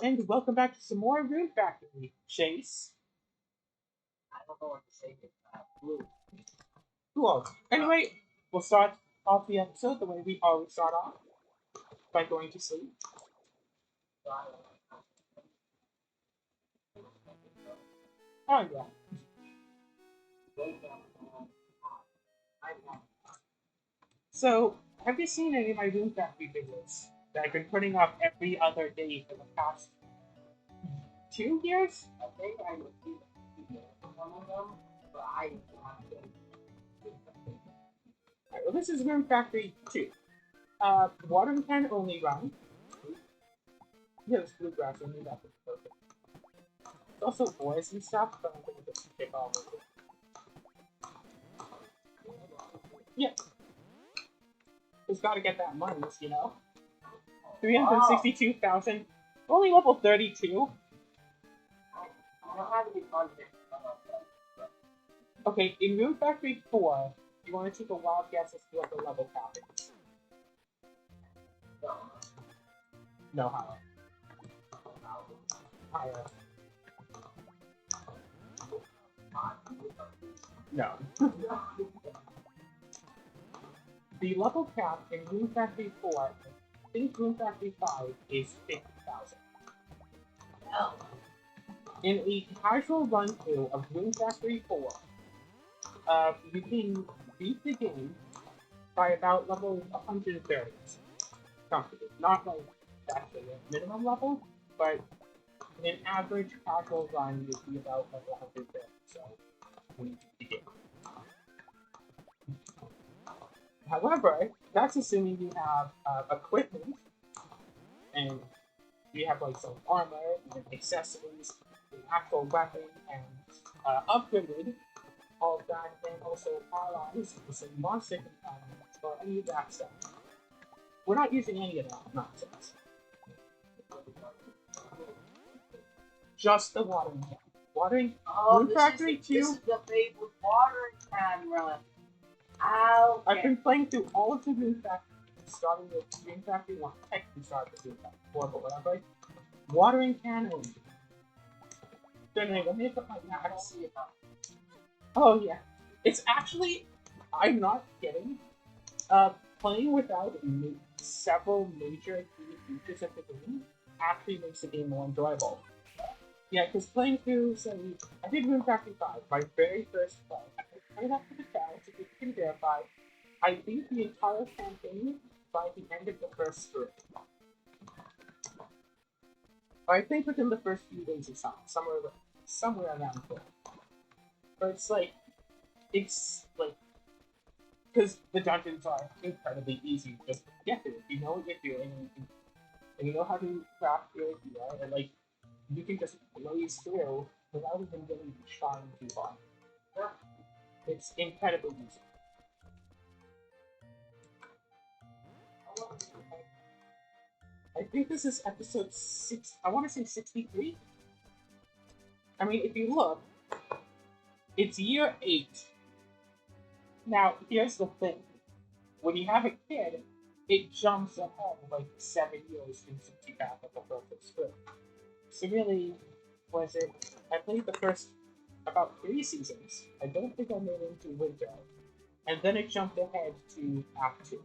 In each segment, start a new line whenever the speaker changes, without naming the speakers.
and welcome back to some more Rune Factory. Chase.
I don't know what to say. Blue.
Cool. Anyway, we'll start off the episode the way we always start off, by going to sleep. Oh yeah. So, have you seen any of my Rune Factory videos that I've been putting up every other day for the past 2 years?
I think I would see one of them, but I
Alright, well, this is Rune Factory 2. Watering can only run. Yeah, it's bluegrass, I knew that was perfect. It's also boys and stuff, but I'm gonna just pick all of it. Yeah. Just gotta get that money, you know? 362,000. Only level 32.
don't have any content.
Okay, in Rune Factory 4, you want to take a wild guess as to what the level cap is. No, higher. Higher. No. The level cap in Rune Factory 4, I think Rune Factory 5, is 50,000. In a casual run-through of Rune Factory 4, you can beat the game by about level 130. Comfortably. Not like that's the minimum level, but in an average casual run, you'd be about level 130. So, we need to begin. However, that's assuming you have equipment, and you have like some armor and accessories, an actual weapon, and upgraded all of that, and also allies, some monster companions, or any of that stuff. We're not using any of that nonsense. Just the watering can. Watering Rune Factory 2.
This is the favorite watering can run. Okay.
I've been playing through all of the Rune Factory, starting with Rune Factory 1. Technically started with Rune Factory 4, but whatever. Watering can only. Then let me put my max. Oh yeah. It's actually, I'm not kidding. Playing without several major features of the game actually makes the game more enjoyable. Yeah, because playing through, say, I did Rune Factory 5, my very first play. I played up to the challenge, if you can verify. I beat the entire campaign by the end of the first stream. I think within the first few days or something, somewhere around there. But it's like, because the dungeons are incredibly easy just to get to. If you know what you're doing, and you know how to craft your gear, and like, you can just blaze through without even getting trying too hard. It's incredibly easy. I think this is episode 6. I want to say 63. I mean, if you look, it's year 8. Now, here's the thing. When you have a kid, it jumps ahead like 7 years since you got the perfect script. So really, was it? I played the first about 3 seasons. I don't think I made it into winter, and then it jumped ahead to Act 2,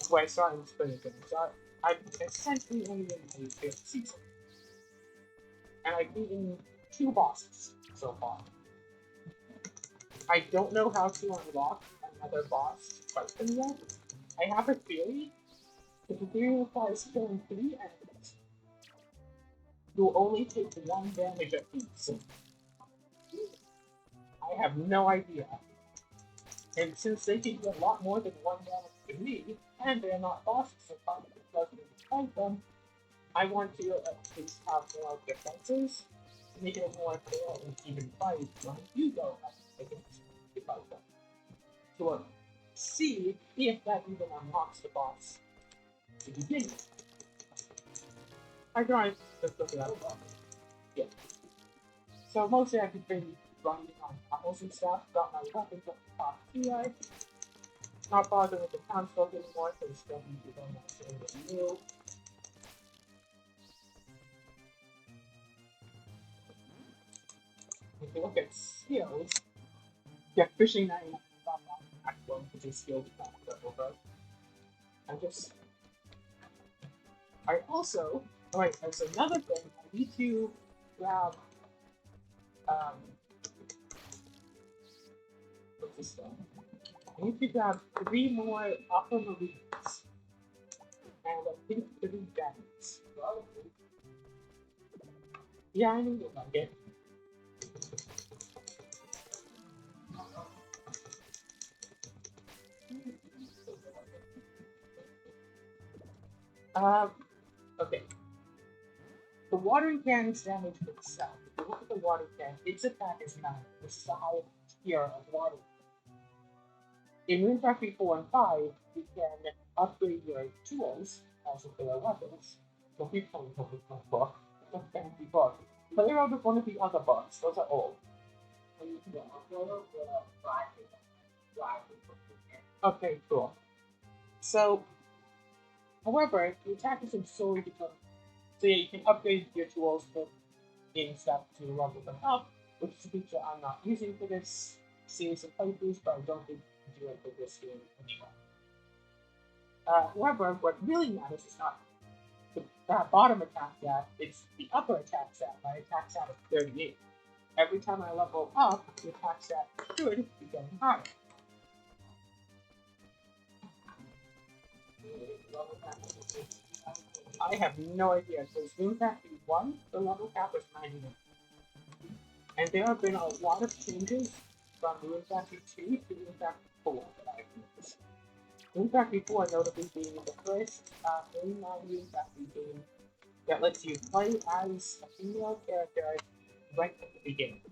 where I started in spring again. So I'm essentially only in my 5th season, and I've beaten 2 bosses so far. I don't know how to unlock another boss to fight them yet. I have a theory. If the theory requires killing 3 enemies, you'll only take 1 damage at each. I have no idea. And since they can do a lot more than 1 damage to me, and they're not bosses, so probably doesn't fight them, I want to at least have more defenses to make it a more fair and even fight when you go against the fight them. To see if that even unlocks the boss to begin with. I can just look it up. Yeah. So mostly I've been running on apples and stuff, got my weapons up the top here. Not bothering with the townsfolk anymore, because it's definitely going to stay with you. look at skills, yeah, fishing 99 stop on actual, which is skills not over. I also, alright, there's another thing. I need to grab, um, what's this thing? I need to grab 3 more aquamarines, and I think 3 gems. Yeah, I need to like it. Um, okay. The watering can's damage itself. If you look at the watering can, its attack is 9. This is the highest tier of water. In Rune Factory 4 and 5, you can upgrade your tools as if they are weapons. Don't be playing with my book. It's a fancy book. Play around with one of the other books. Those are old. Okay, cool. So, however, the attack isn't solely because. So yeah, you can upgrade your tools in stuff to level them up, which is a feature I'm not using for this series of playthroughs, but I don't think you can do it for this game anyway. However, what really matters is not the bottom attack stat, it's the upper attack stat. My attack stat is 38. Every time I level up, the attack stat should be getting higher. I have no idea. So Rune Factory 1, the level cap was 91. And there have been a lot of changes from Rune Factory 2 to Rune Factory 4 that I've noticed. Rune Factory 4 notably being the first mainline Rune Factory game that lets you play as a female character right at the beginning.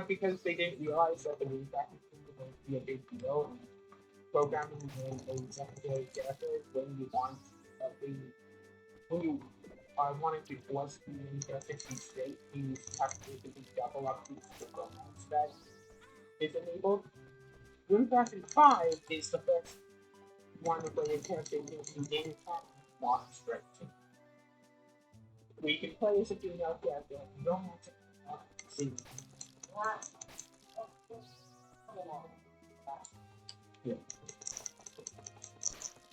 Because they didn't realize that the Rune Factory 2 was going to be a big deal. Programming a secondary character when you want when you are wanting to force the main character to straight, you have to basically double up the romance that is enabled. Rune Factory 5 is the first one where your character can be in not straight. Where you can play as a female character, you don't have to see. Yeah.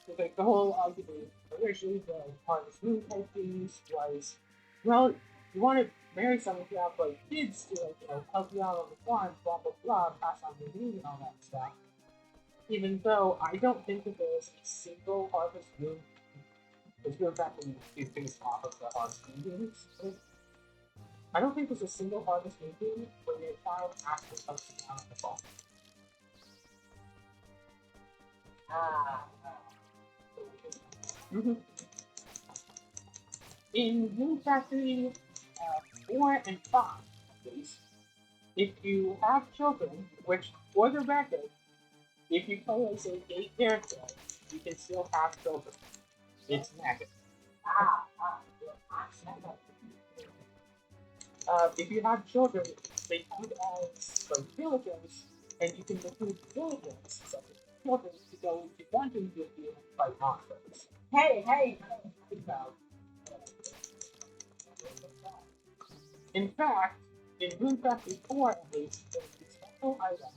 So, like, the whole argument originally the Harvest Moon type things was, well, you want to marry someone who have like kids to like, help you out on the farm, blah blah blah, pass on the name and all that stuff. Even though I don't think that there's a single Harvest Moon, it's going back when you based off of the Harvest Moon games. I don't think there's a single Harvest Moon game where your child actually helps you out on the farm. Mm-hmm. In Rune Factory 4 and 5, please, if you have children, which, for the record, if you play as a gay character, you can still have children. It's magic. If you have children, they count as like villagers, and you can recruit villagers, such as children, to go into dungeons with you and fight monsters.
Hey!
In fact, in Rune Factory 4 at least, there's a special item.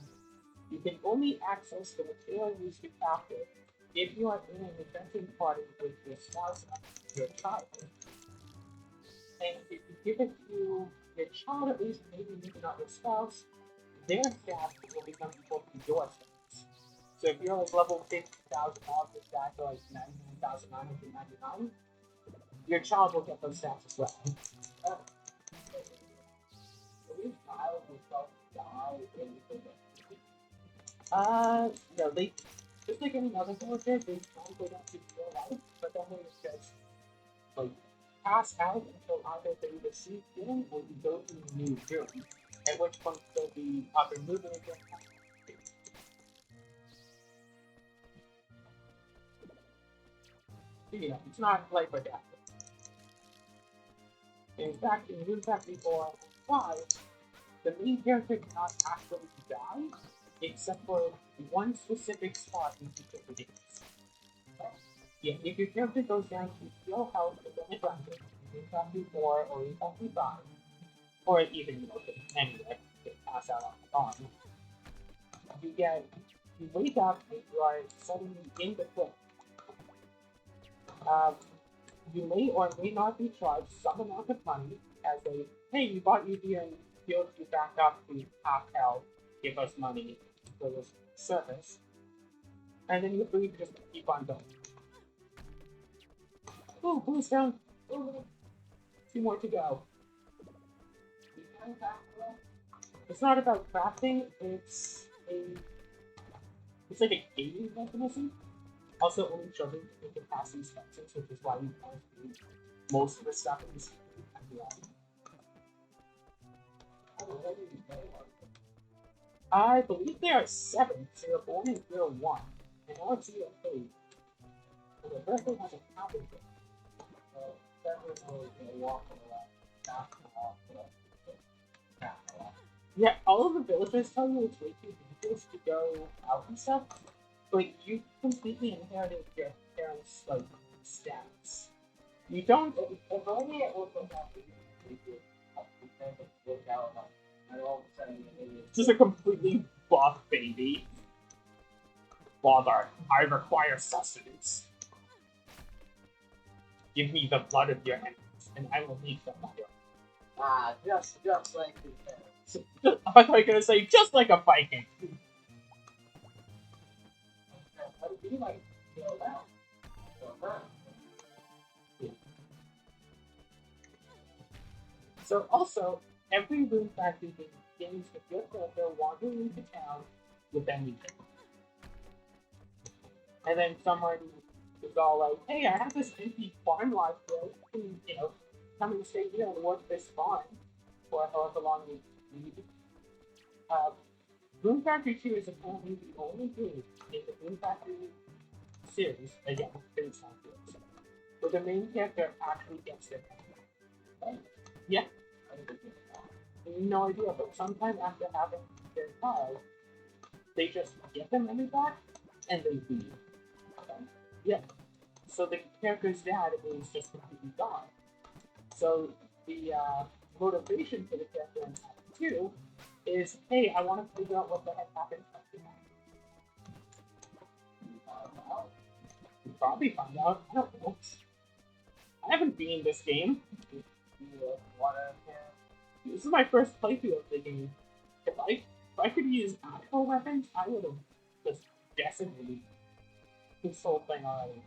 You can only access the material used to craft it if you are in an adventuring party with your spouse and your child. And if you give it to your child, at least maybe not your spouse, their stats will become equal to your stats. So if you're like level 50,000 off your stats are like 99,999, your child will get those stats as well. No, they just like any other villager, they don't go down to real life, but then they just like pass out until either they receive healing or you go to a new room, at which point they'll be either moving again. You know, it's not life or death. In fact, in Rune Factory 4 and 5, the main character cannot actually die, except for one specific spot in each of the games. Yeah, if your character goes down to zero health within a dungeon, Rune Factory 4 or Rune Factory 5, or even, anywhere, to pass out on the dawn, you wake up and you are suddenly in the cliff. Um, you may or may not be charged some amount of money as hey, we bought you here and healed you back up to half health, give us money for this service. And then you're free to just keep on going. Ooh, boost down. Ooh, 2 more to go. It's not about crafting, it's like a gaming mechanism. Also, only children can pass these functions, which is why you can't do most of the stuff in this game. I believe there are 7, so you're born in year 1, and now it's year 3. So the birthday hasn't happened yet. So, definitely gonna walk around. Yeah, all of the villagers tell you it's way too dangerous to go out and stuff. But you completely inherited your parents' stats. You don't.
If only it was like that, and all of a sudden
It's just a completely buff baby. Father, I require sustenance. Give me the blood of your enemies, and I will make them my own.
just like the parents.
I thought you were gonna say just like a Viking.
But be like, that.
So also, every Rune Factory game begins with your character wandering into town with anything. And then someone is all like, hey, I have this empty farm lot here. You can, come and stay here and work this farm for however long you need. Rune Factory 2 is apparently the only game in the Rune Factory series, again, based on this, where the main character actually gets their money. Yeah. No idea, but sometime after having their child, they just get their money back and they leave. Okay? Yeah. So the character's dad is just completely gone. So the motivation for the character in Act 2 is, hey, I want to figure out what the heck happened to my dad. You'll probably find out. I don't know. I haven't beaten this game. This is my first playthrough of the game. If I could use actual weapons, I would have just decimated this whole thing already.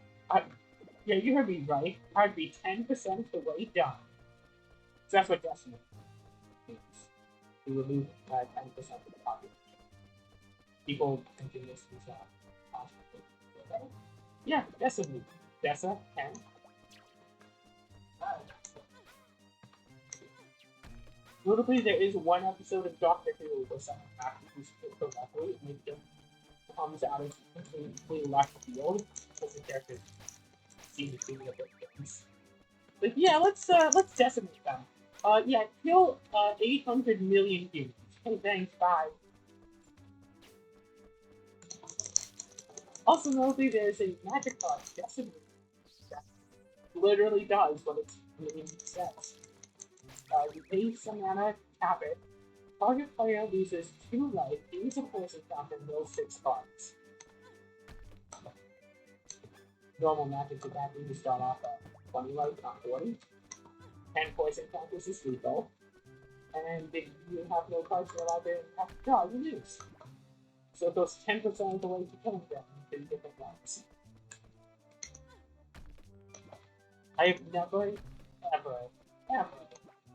Yeah, you heard me right. I'd be 10% of the way done. So that's what decimate means. To remove 10% of the population. People thinking this is possible. Yeah, decimate. Dessa, 10. Notably, there is one episode of Doctor Who where someone actually speaks correctly and it just comes out as completely left field because the characters seem to be a bit things. But yeah, let's decimate them. Yeah, kill 800 million humans. Hey, thanks, bye. Also, notably, there's a magic card, decimate, that literally does what its name says. You pay some mana, tap it. Target player loses 2 life, gains a poison count, and rolls 6 cards. Normal magic attack you start off at 20 life, not 40. 10 poison counters is lethal. And if you have no cards in your library and have to draw, you lose. So it goes 10% of the way to killing them in 2 different rounds. I have never, ever,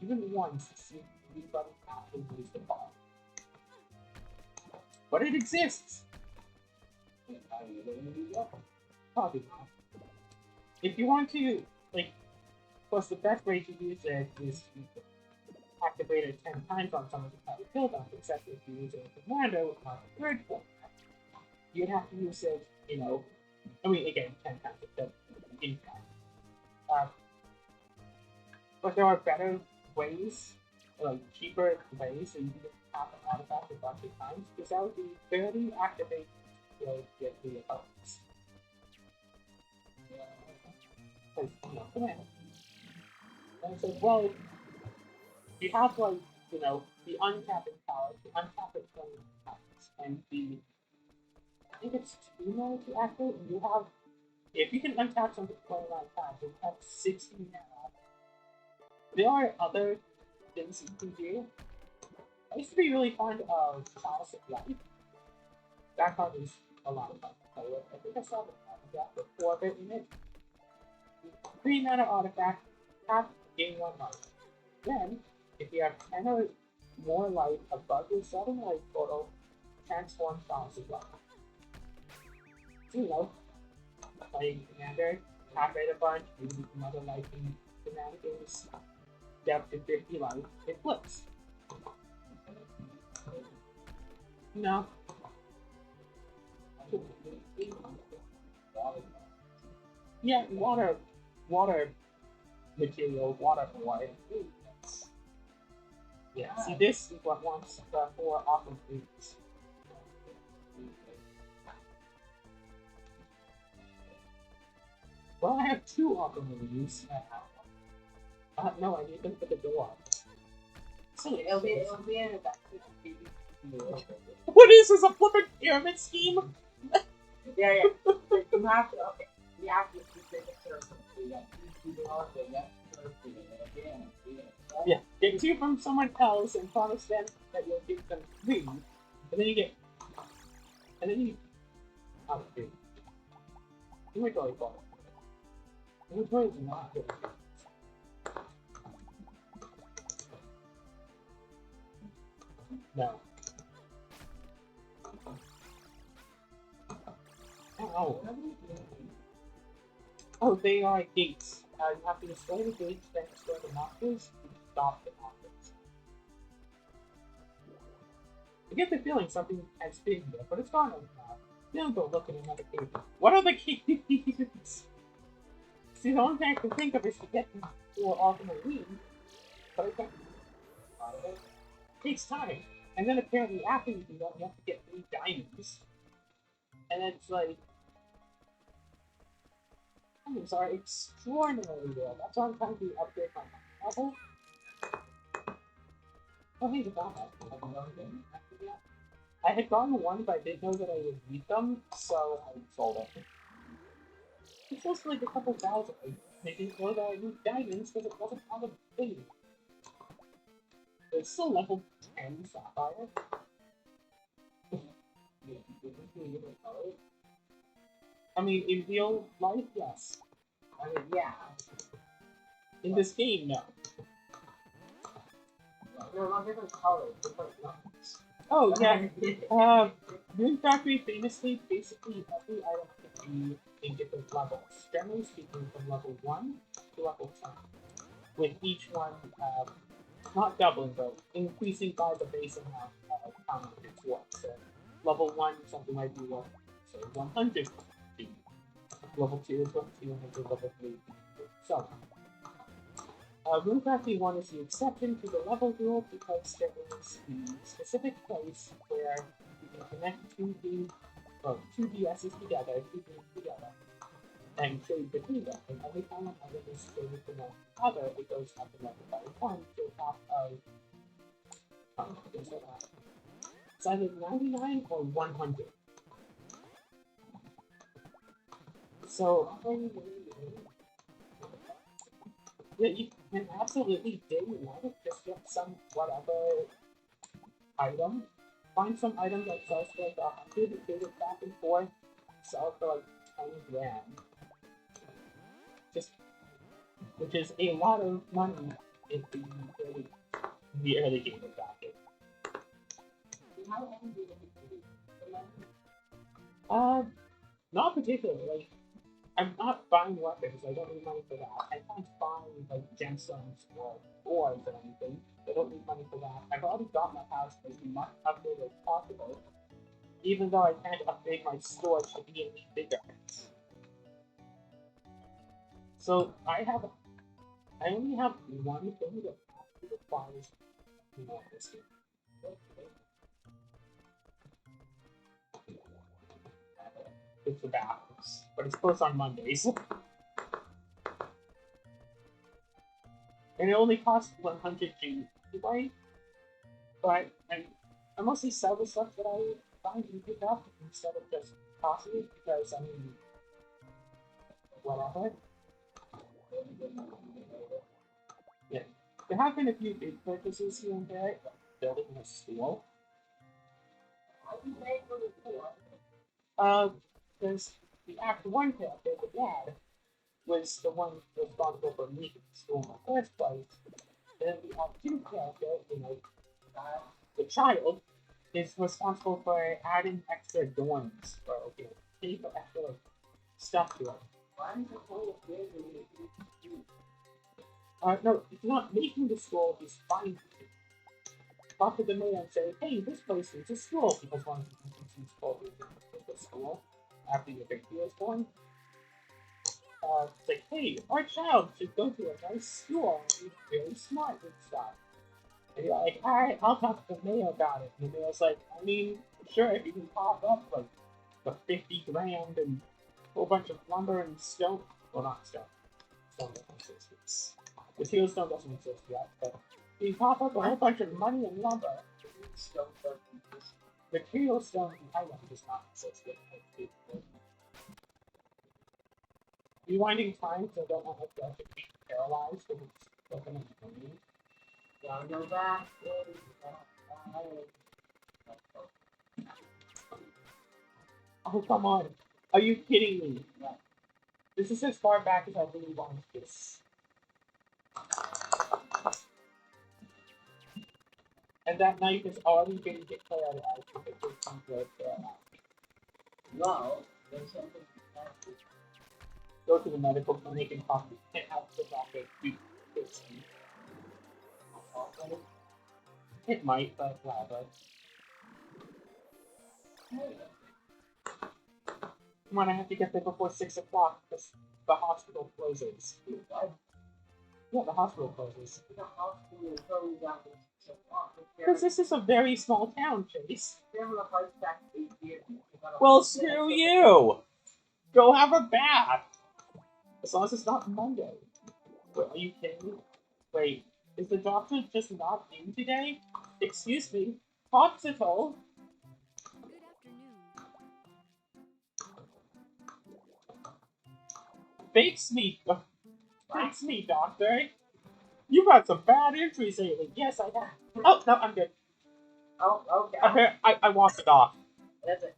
even once seen anybody actually lose the ball. But it exists! Probably not. If you want to, of course the best way to use it is to activate it 10 times on someone to try to kill them, except if you use it as a commando on the 3rd form. You'd have to use it, again, 10 times, except in time. But there are better ways, cheaper ways, so you can just tap an artifact a bunch of times, because that would be barely activate to get the opponents. Come on. it's like, well, you have like, you know, the untapping power, the untapping powers, and the I think it's 2 mana to activate, and you have if you can untap something 29 times, you have 60 mana. There are other things you can do. I used to be really fond of Palace of Life. That card is a lot of fun to play with. I think I saw the that before bit in it. 3 mana artifact, tap, gain 1 life. Then, if you have 10 or more life above your 7 life total, transform Palace of Life. So, you know, playing Commander, tap it a bunch, maybe some other life in shenanigans, get up to 50 life, it flips. No. Yeah, water material, water boy. Yeah, see this is what wants the 4 awesome foods. Well, I have 2 awesome movies. No, I need them for the door. So
It'll be in the back.
what is this, a flippin' pyramid scheme?
Yeah. You have to, okay. You have to keep it a circle.
Yeah, get 2 from someone else and promise them that you'll give them 3, and then you get, and then you, oh, dude. Inventory fault. Inventory is not good. No. Oh. Oh, they are gates. You have to destroy the gates, then destroy the monsters, to stop the monsters. I get the feeling something has been here, but it's gone now. Then go look in another cave. What are the caves? See, the only thing I can think of is to get them for ultimate wing, but I can't. It takes time. And then apparently after you do that, you have to get 3 diamonds. And it's like, diamonds are extraordinarily rare. That's why I'm trying to upgrade my level. Oh, hey, the dog. I had gotten one, but I didn't know that I would need them, so I sold it. It's just like a couple thousand. I didn't know that I need diamonds because it wasn't on the thing. It's still level 10 sapphire. I mean, in real life, yes.
I mean, yeah.
In this game, no.
They're all different colors, different numbers.
Oh, yeah. Rune Factory famously, basically every item can be in different levels. Generally speaking, from level 1 to level 10. With each one, not doubling, but increasing by the base amount of how much it's worth. So, level 1, something might be worth, say, 100. Level 2 is worth 200, level 3, so on. Rune Factory 1 is the exception to the level rule because there is the specific place where you can connect 2 DSs together, 2 games together, and trade between them. And every time an item is traded from one to the other, it goes up in level by 1 to the top of it's either 99 or 100. So, yeah, you can absolutely day one just get some whatever item. Find some item that sells for like 100, trade it back and forth, sell it for like 10 grand. Just, which is a lot of money in the early game of Docket. Not particularly. Like, I'm not buying weapons. I don't need money for that. I can't buy like gemstones or ores or anything. I don't need money for that. I've already got my house as much upgrade as possible, even though I can't upgrade my storage to be any bigger. So I only have one thing that actually requires more this game. It's the bathrooms, but it's closed on Mondays. And it only costs 100 G anyway. But I mostly sell the stuff that I find and pick up instead of just tossing it because, I mean, whatever. Yeah. There have been a few big purchases here and there, like building a school. Uh, there's the Act 1 character, the dad, was the one responsible for making the school in the first place. Then the Act 2 character, the child, is responsible for adding extra dorms or paying for extra stuff to it. No, he's not making the school, he's finding it. Talk to the mayor and say, hey, this place needs a school, because one of the agencies told me to the school after your baby was born. It's like, hey, our child should go to a nice school and be very smart and stuff. And you're like, alright, I'll talk to the mayor about it. And the mayor's like, I mean, sure, if you can pop up like the 50 grand and a whole bunch of lumber and stone. Well, not stone. Stone doesn't exist. The steel stone doesn't exist yet, but if you pop up a whole bunch of money and lumber, the trio stone item does not exist yet. Rewinding time, so I don't want my dog to be paralyzed when it's looking at the moon.
Gotta go back.
Oh, come on. Are you kidding me? This is as far back as I really wanted this. And that knife is already been declared as a victim for
No, there's something.
go to the medical clinic and talk to the doctor to fix me. It might, but whatever. Come on, I have to get there before 6 o'clock because the hospital closes. Yeah, the hospital closes.
The hospital is going down to 6 o'clock.
Because this is a very small town, Chase.
They're having a heart attack 8 years.
Well, screw you! Go have a bath! As long as it's not Monday. Wait, are you kidding me? Wait, is the doctor just not in today? Excuse me, hospital?
Good afternoon.
Fix me, doctor. You've had some bad injuries lately. Yes, I have. Oh, no, I'm good.
Oh, okay.
Okay, I walked it off.
That's it.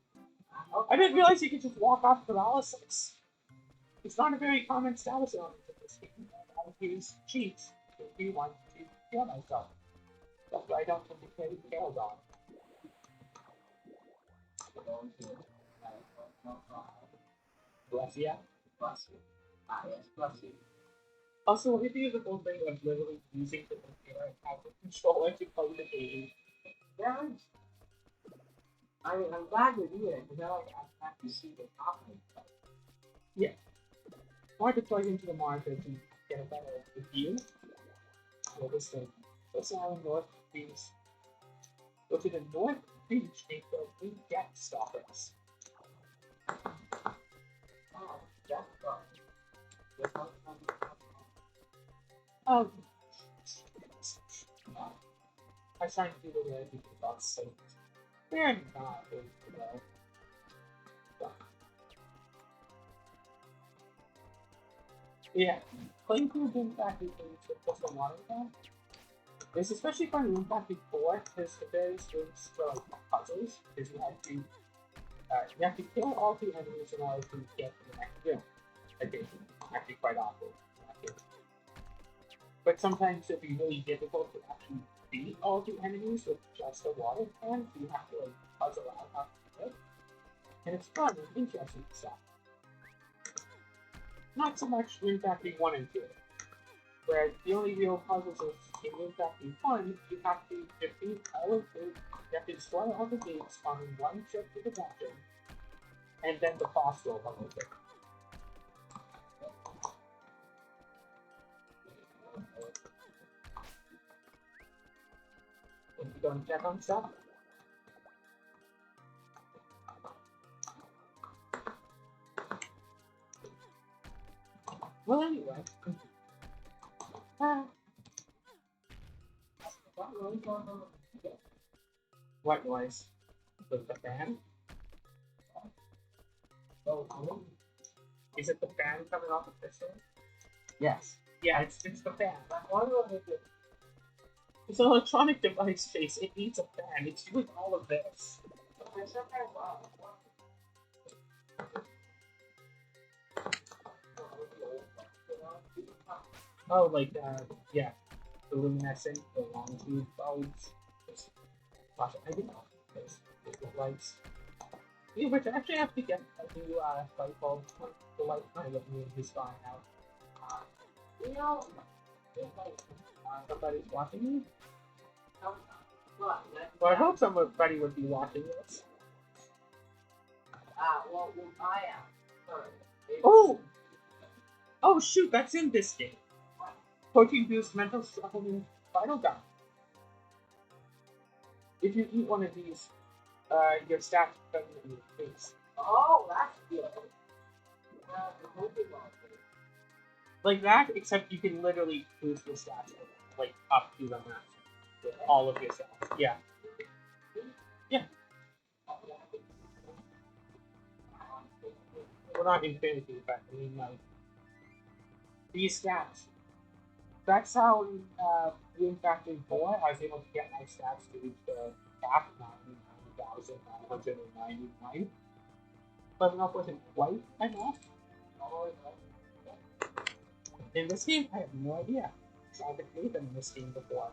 Okay.
I didn't realize you could just walk off paralysis. It's not a very common status element in this game. I use cheats if you want to kill myself. That's why I don't tend to carry tails on. Bless ya.
Bless you. Yes, bless you.
Also, what do you think of the whole thing of literally using the computer and have the controller to play the game?
Yeah. I mean, I'm glad you're doing it, because now I have to see the top of it.
Yeah. I wanted to plug into the monitor to get a better view. So this thing. Let's now North Beach. Go to the North Beach and go to Jack Stalkers.
Oh, Jack Stalkers.
Um, I was trying to do the way I think about Saints. They're not good to know. Yeah, playing through Doom Factory 3 with just a water down is especially fun in Doom Factory 4 because the various rooms for like puzzles because you have to kill all the enemies in order to get to the next room. Okay, actually quite often. But sometimes it'd be really difficult to actually beat all the enemies with just a water can, so you have to like puzzle out how to do it. And it's fun and interesting stuff. Not so much Rune Factory 1 and 2, where the only real puzzles in Rune Factory 1, you have to defeat all of the, you have to destroy all the gates on one trip to the dungeon, and then the boss will come over. You going to check on stuff? Well, anyway.
really going on.
What noise? The fan?
So,
Is it the fan coming off of this thing?
yes.
Yeah, it's the fan.
I wonder if it's
It's an electronic device, Chase. It needs a fan. It's doing all of this. Oh, like, yeah. The luminescent, the long tube bulbs. Gosh, I didn't know. There's the lights. Yeah, which I actually have to get a new light bulb. The light kind of is dying out.
you know,
Somebody's watching me?
what?
Well, I hope somebody would be watching this.
Well, I am. Sorry.
Oh! Oh, shoot, that's in this game. Protein boost mental supplement vital gum. If you eat one of these, your stats become increase.
Oh, that's good. The Pokemon thing.
Like that, except you can literally boost your stats like up to the max with all of your stats. Yeah. Yeah. Well, not infinity, but I mean like these stats. That's how in Rune Factory 4 I was able to get my stats to reach the cap 99,999. But enough wasn't quite enough. In this game, I have no idea. So I haven't played them in this game before.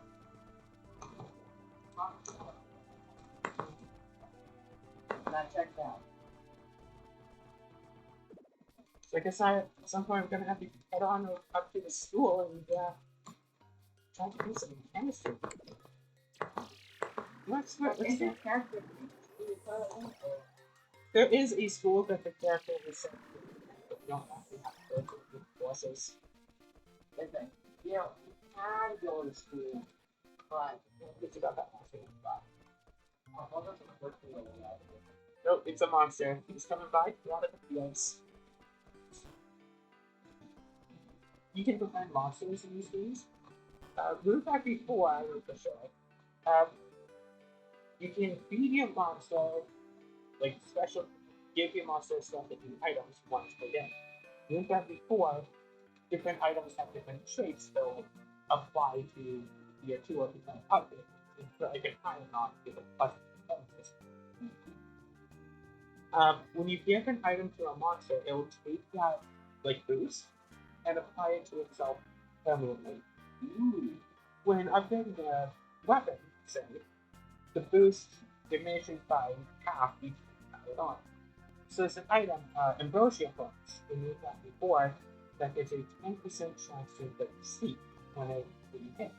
Now check that.
So I guess at some point I'm gonna have to head on up to the school and try to do some chemistry. Let's
Is
see.
it character?
There is a school that the character is sent to, but you don't actually have to go to the courses.
Listen, you know, you can go to school, but
It's about that last thing.
what was the first thing that we had?
No, it's a monster. He's coming by out of the fields. You can defend monsters in these games. Rune Factory 4, I wrote the show. You can feed your monster, like special, give your monster special items once per day. Rune Factory 4, different items have different traits that will apply to your 2 or become outfit. Like an iron on give a plus bonus. When you give an item to a monster, it will take that like boost and apply it to itself permanently. When upgrading a weapon, say, the boost diminishes by half each time added on. So it's an item, Ambrosia Points, when you got before, that gives a 10% chance to inflict sleep when you hit.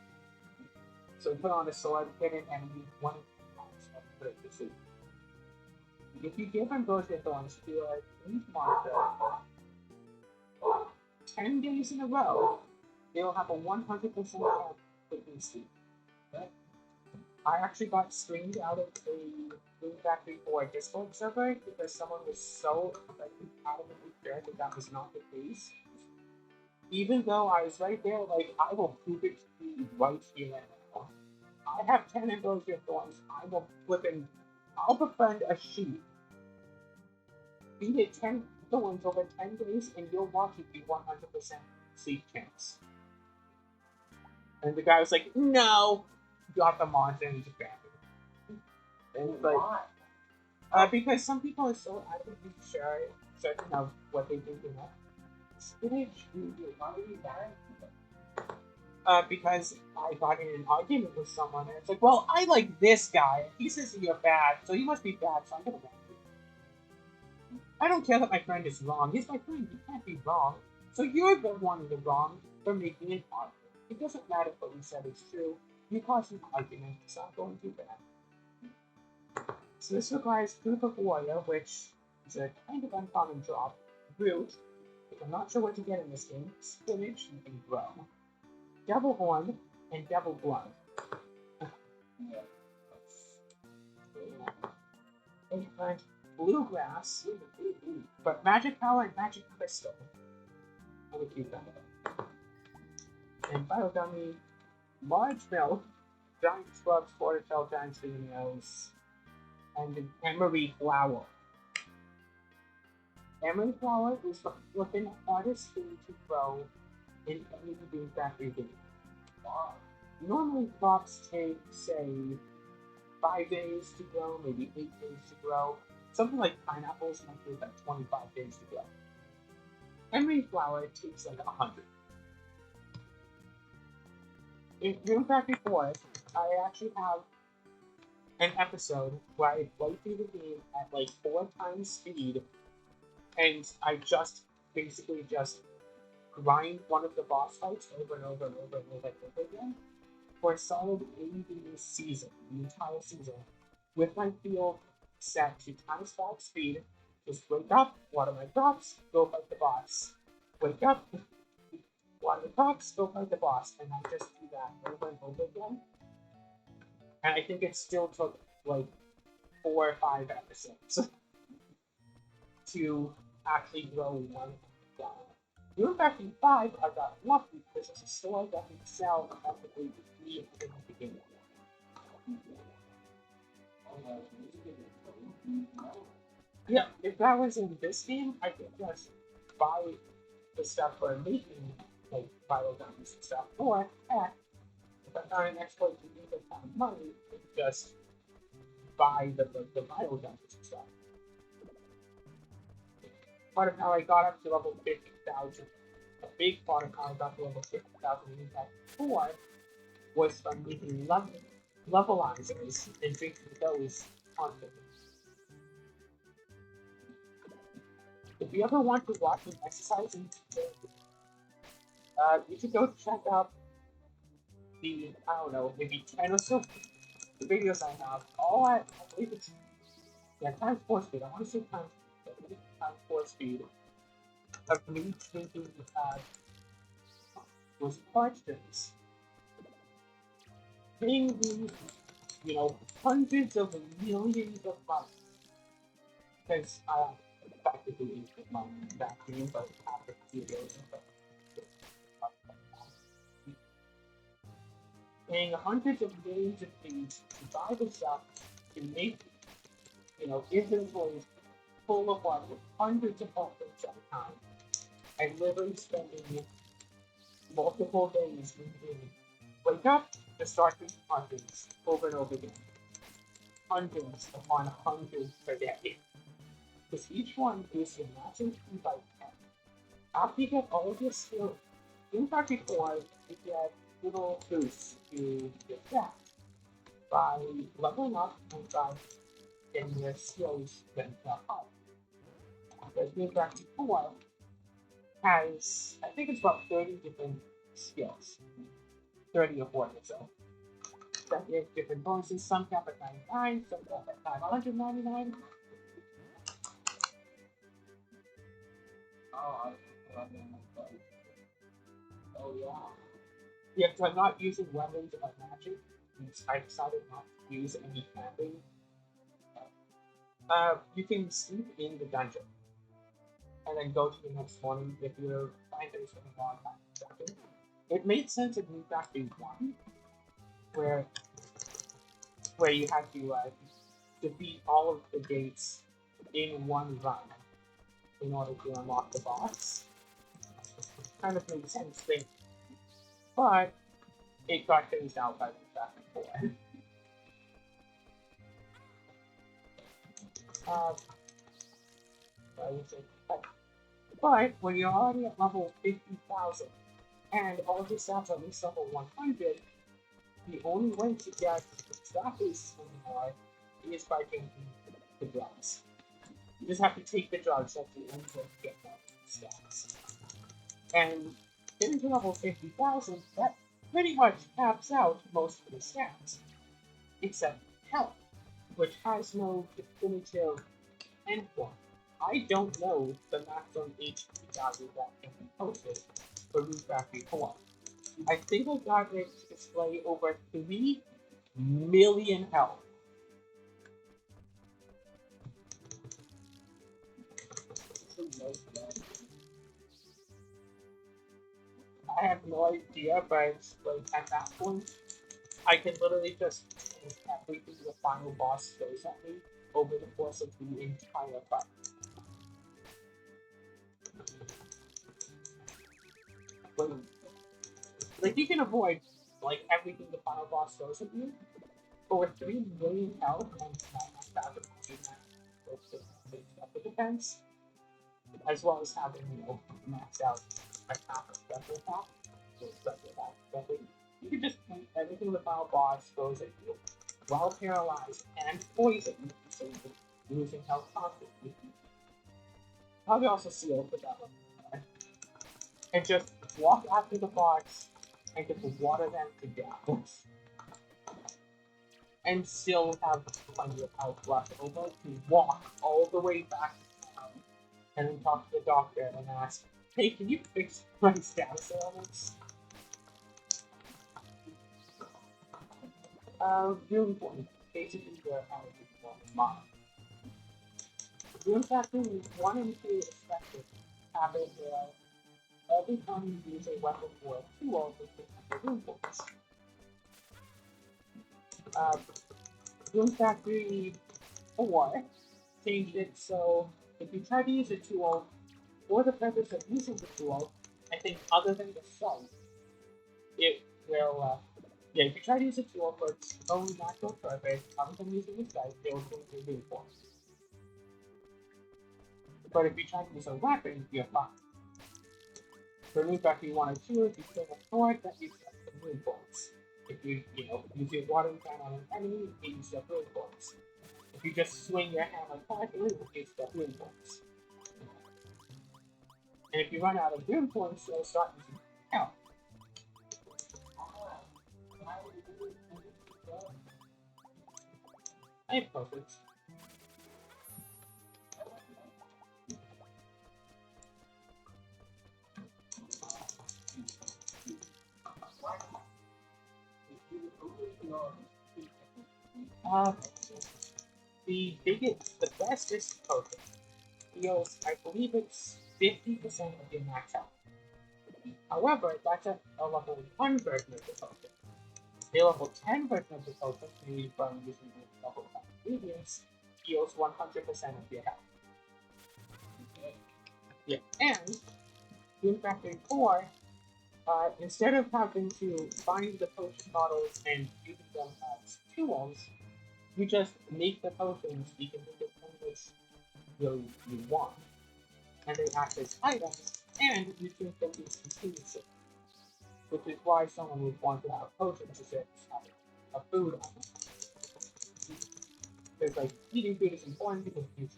So you put on a sword, hit an enemy, 1 times and put it to sleep. If you give Ambrosia Thorns to a each monster 10 days in a row, they will have a 100% chance of putting sleep. Okay? I actually got screened out of the Rune Factory 4 Discord server because someone was so adamantly sure that that was not the case. Even though I was right there, like, I will prove it to you right here and now. I have 10 Ambrosia Thorns. I will I'll befriend a sheep. Feed it 10 thorns over 10 days, and you'll watch it be 100% sleep chance. And the guy was like, no! Got the monster and just grabbed it. And it's like, because some people are so adamantly certain of what they think you know. Spinach, why are you bad? Because I got in an argument with someone, and it's like, well, I like this guy, and he says you're bad, so he must be bad, so I'm gonna ban you. I don't care that my friend is wrong. He's my friend, he can't be wrong. So you're the one in the wrong for making an argument. It doesn't matter if what we said is true. You caused an argument, it's not going too bad. So this requires proof of warrior, which is a kind of uncommon drop. Root, which I'm not sure what to get in this game. Spinach, and grow. Devil horn, and devil blood. Eggplant, bluegrass, but magic power and magic crystal. I'm gonna keep that. And biogummy, large milk, giant scrubs, tortoiseshell, giant spinels, and the emery flower. Emery flower is the flippin' hardest thing to grow in any green factory game. Normally crops take, say, 5 days to grow, maybe 8 days to grow. Something like pineapples might take like 25 days to grow. Emery flower takes like 100. In Rune Factory 4, I actually have an episode where I play through the game at like 4 times speed, and I just basically just grind one of the boss fights over and over and over and over and over again for a solid 80 season, the entire season, with my field set to times 5 speed. Just wake up, water my crops, go fight the boss. Wake up, water the crops, go fight the boss, and I just do that over and over again. And I think it still took like 4 or 5 episodes to actually grow one down. Rune Factory 5, I got lucky because there's a store that can sell effectively me in the beginning. Yeah, if that was in this game, I could just buy the stuff for making like viral guns and stuff. Or heck, if I found an exploit to make a ton of money, I could just buy the viral guns and stuff. Part of how I got up to level 50,000, a big part of how I got to level 50,000 in Impact 4 was from making levelizers and drinking those constantly. If you ever want to watch me exercising, you should go check out the, I don't know, maybe 10 or so videos I have. All I believe it's, yeah, times 4 speed. I want to say times 4 speed of me taking those questions, paying me, hundreds of millions of money. Because I effectively make money in that game, but after a few days, paying hundreds of millions of things to buy the stuff to make, inventories full of water with hundreds of buckets at a time, and literally spending multiple days reading. Wake up to start these hundreds over and over again. Hundreds upon hundreds per day. Because each one is a massive 2x10. After you get all of your skills, in Factory 4, you get little boosts to your stats by leveling up and by getting your skills ranked up. Because Rune Factory 4 has, I think it's about 30 different skills. 30 or 40 or so. That gives different bonuses, some cap at 99, some cap at 599. Oh yeah. Yeah, because I'm not using weapons or magic. I decided not to use any camping. You can sleep in the dungeon. And then go to the next morning if you're finding something long time in the dungeon. It made sense in Rune Factory 1, where you had to defeat all of the gates in one run in order to unlock the boss. Kind of made sense thing. But it got phased out by Rune Factory 4. But when you're already at level 50,000 and all of your stats are at least level 100, the only way to get stat boosts anymore is by taking the drugs. You just have to take the drugs, that's the only way to get more stats. And getting to level 50,000, that pretty much caps out most of the stats, except health, which has no definitive endpoint. I don't know the maximum HP value that can be posted for Rune Factory 4. I think I got it to display over 3 million health. I have no idea, but like at that point, I can literally just take everything the final boss throws at me over the course of the entire fight. Like you can avoid like everything the final boss throws at you, but with 3 million health and 9,000 special defense, as well as having maxed out like half a special attack, so special attack, you can just point everything the final boss throws at you while paralyzed and poisoned, so you're losing health constantly. Probably also seal for that one. And just walk after the box and just water them to death. And still have plenty of health left over to walk all the way back to town and then talk to the doctor and ask, hey, can you fix my status ailments? Really important. Basically, the allergy one is mine. Rune Factory 1 and 2 especially have it where every time you use a weapon or a tool, it takes rune points. Rune Factory 4 changed it so if you try to use a tool for the purpose of using the tool, I think other than the sight, it will, if you try to use a tool for its own natural purpose, other than using the sight, it will change your rune points. But if you try to use a weapon, you're fine. For Rune Factory 1 or 2, if you kill a sword, that uses up some rune points. If you, use your watering can on an enemy, it uses up rune points. If you just swing your hammer casually, it uses up rune points. And if you run out of rune points, you'll start using health. I have potions. The bestest potion heals, I believe it's 50% of your max health. However, that's a level 1 version of the potion. The level 10 version of the potion, maybe from using the level 5 ingredients, heals 100% of your health. Yeah, and Rune Factory 4, instead of having to find the potion bottles and using them as tools, you just make the potions, you can make it from which you want. And they act as items, and you drink them instantaneously. Which is why someone would want to have potions instead of just having a food item. Because like eating food is important because you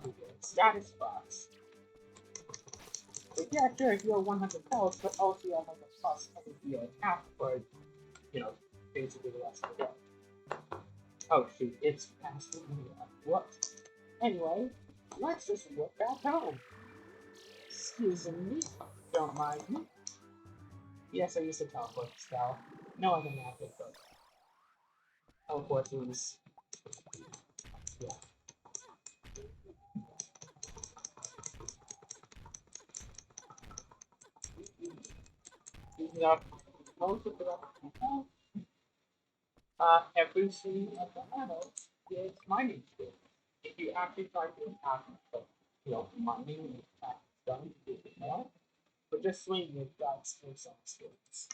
get status buffs. But yeah, sure, if you're 100 health, but also you have like a plus your attack for, basically the rest of the day. Oh shoot, it's past the Whoops. Anyway, let's just look back home. Excuse me, don't mind me. Yes, I used to teleport spell. No other magic, but teleport was, yeah. Using up most of the rest every scene of the level is mining skill. If you actually try to attack, mining and attack done to do it more, but just swinging it does for some skills.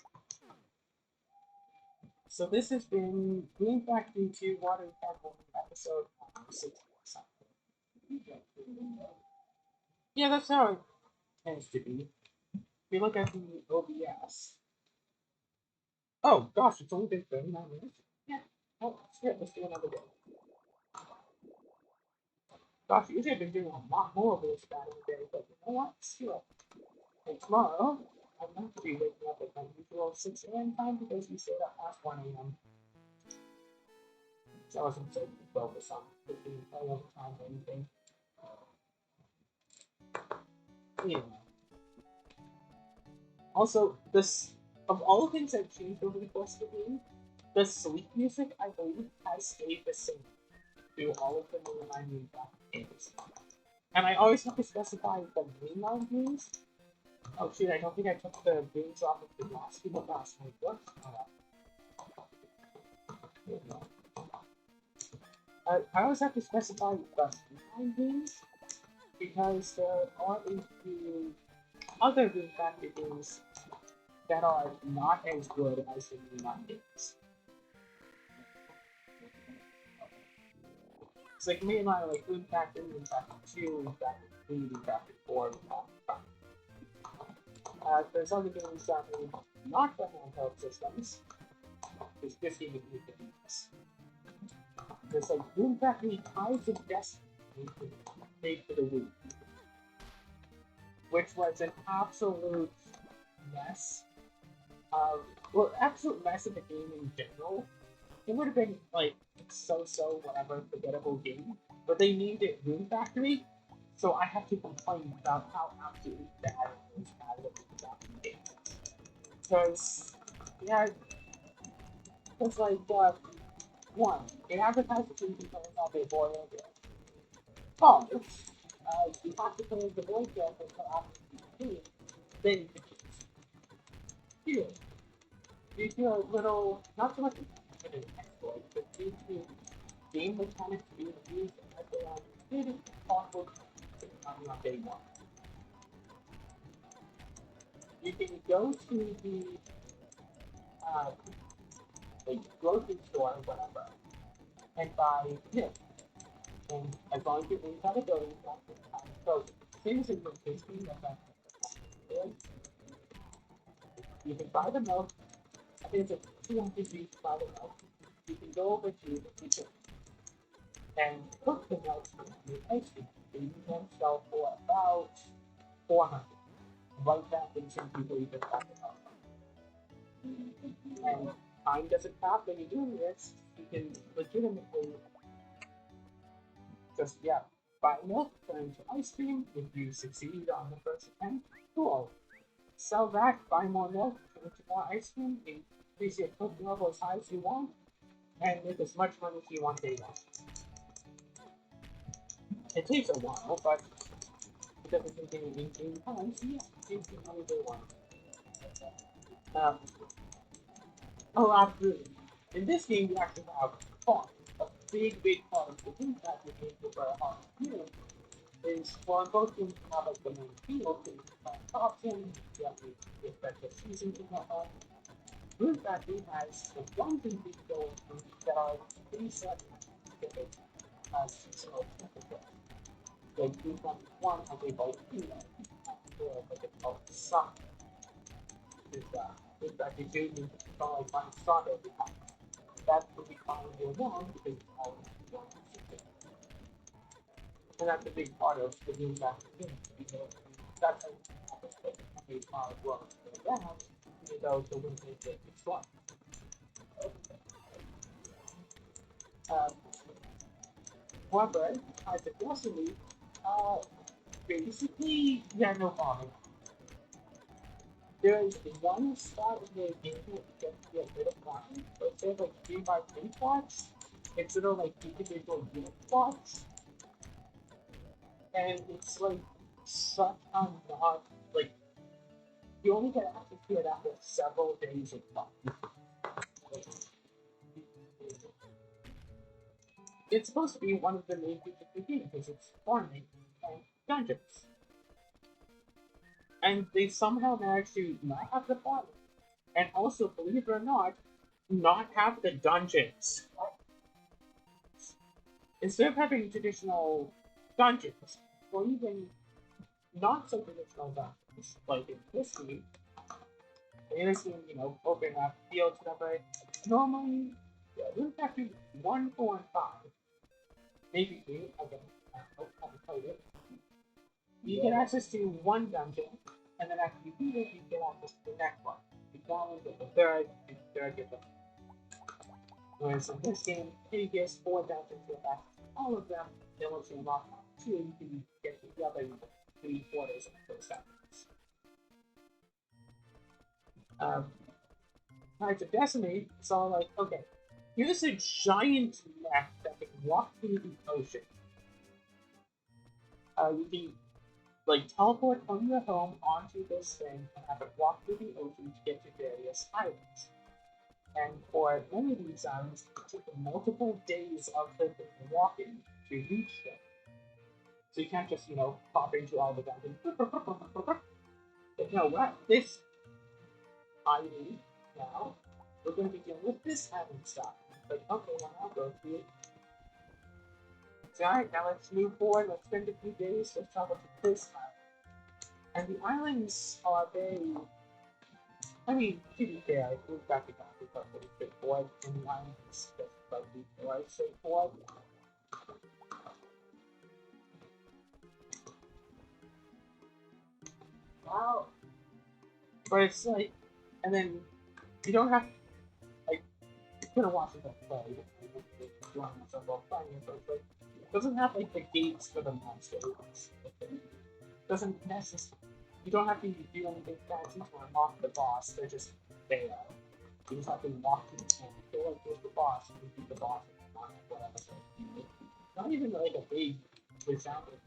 So this has been Rune Factory 2 Water Temple episode 60 something. Yeah, that's how it tends to be. If you look at the OBS. Oh gosh, it's only been 39 minutes? Yeah. Oh, shit, let's do another day. Gosh, usually I've been doing a lot more of this span of the day, but you know what? Screw it. And tomorrow, I'm not going to be waking up at my usual 6 a.m. time because we stayed up past 1 a.m. So I wasn't so focused on cooking all the time or anything. Anyway. Also, of all the things I've changed over the course of the game, the sleep music, I believe, has stayed the same through all of the mainline games. And I always have to specify the mainline games. Oh shoot, I don't think I took the games off of the last game of last night. What? I always have to specify the behind games because there are a few other Boom Factory games that are not as good as the Moonlight games. It's like me and I like Boom Factory, Boom Factory 2, Boom Factory 3, Boom Factory 4, Boom Factory 5. There's other games that are not for handheld systems. There's 50 to 50 games. There's like Boom Factory Tides of Destiny made for the Wii, which was an absolute mess. Well, absolute mess of the game in general. It would have been like so whatever forgettable game, but they named it Boom Factory, so I have to complain about how absolutely bad it was as a Boom Factory game. Because yeah, it's like one, it advertised the TV playing all the boy over. Oh, you have to play the boy character for after the TV, then you can choose. Two, due to a little, not so much an exploit, but due to game mechanics being used as they did it possible to on day one. You can go to the uh, like grocery store or whatever and buy this. And as long as you're inside the building, so things in your history that you can buy the milk. I think it's a 200 G's to buy the milk. You can go over to the kitchen and cook the milk with ice cream. And you can sell for about 400. Right back into people you can buy the milk. And time doesn't stop when you're doing this. You can legitimately just, yeah, buy milk, turn into ice cream. If you succeed on the first attempt, cool. Sell that, buy more milk, turn into more ice cream, increase your cook level as high as you want, and make as much money as you want day one. It takes a while, but it doesn't take any in-game time, so yeah, it takes you money day one. Um, oh, absolutely. In this game, you actually have fun. A big part of the game that you game for very hard to do is, well, in both games, you have like the main field, so you can find options, you have the effective seasons and whatnot. Rune Factory has the dungeon people that are preset as seasonal temperature. Like Rune Factory 1 has a volcano, or like it's called the sun. Rune Factory 2 means it's like one sun every time. That's what we find year one because it's always one season. And that's a big part of the Rune Factory game because that's how you have a world around, even though the winter is one. Um, However, as a grocery, uh, basically, yeah, no farming. There is one spot in the game that you get rid of farming, but instead of like 3x3 plots, it's sort of like individual unit plots, and it's like such a not like you only get access to it after several days of farming. It's supposed to be one of the main features of the game because it's farming and dungeons. And they somehow managed to not have the farming, and also, believe it or not have the dungeons. Instead of having traditional dungeons, or even not so traditional dungeons, like in this game, you know, open up fields, whatever. Normally, yeah, Rune Factory 1, 4, and 5, maybe 8, again, I haven't played it. You get access to one dungeon, and then after you beat it, you get access to the next one. You go get the third, and the third get the whereas in this game, you get 4 dungeons, you have access to all of them, then once you unlock 2, you can get the other 3/4 of those dungeons. Tides of Destiny, it's all like, okay, here's a giant mech that can walk through the ocean. You can like teleport from your home onto this thing and have it walk through the ocean to get to various islands. And for many of these islands, it took multiple days of flipping and walking to reach them. So you can't just, pop into all the dungeons. But no, we're at this island now. We're going to be dealing with this island stuff. Like, okay, well, I'll go through it. So, alright, now let's move forward. Let's spend a few days. Let's travel to this island. And the islands are very. I mean, to be fair, we've got the graphics are pretty straightforward, and the islands is just slightly more straightforward.
Wow.
But it's like, and then you don't have, like, you're gonna watch it play. It doesn't have, like, the gates for the monsters. It doesn't necessarily. You don't have to do anything fancy to unlock the boss, they're just there. You just have to walk to the end, feel like there's the boss, and you beat the boss, and whatever. Not even like a big resounding.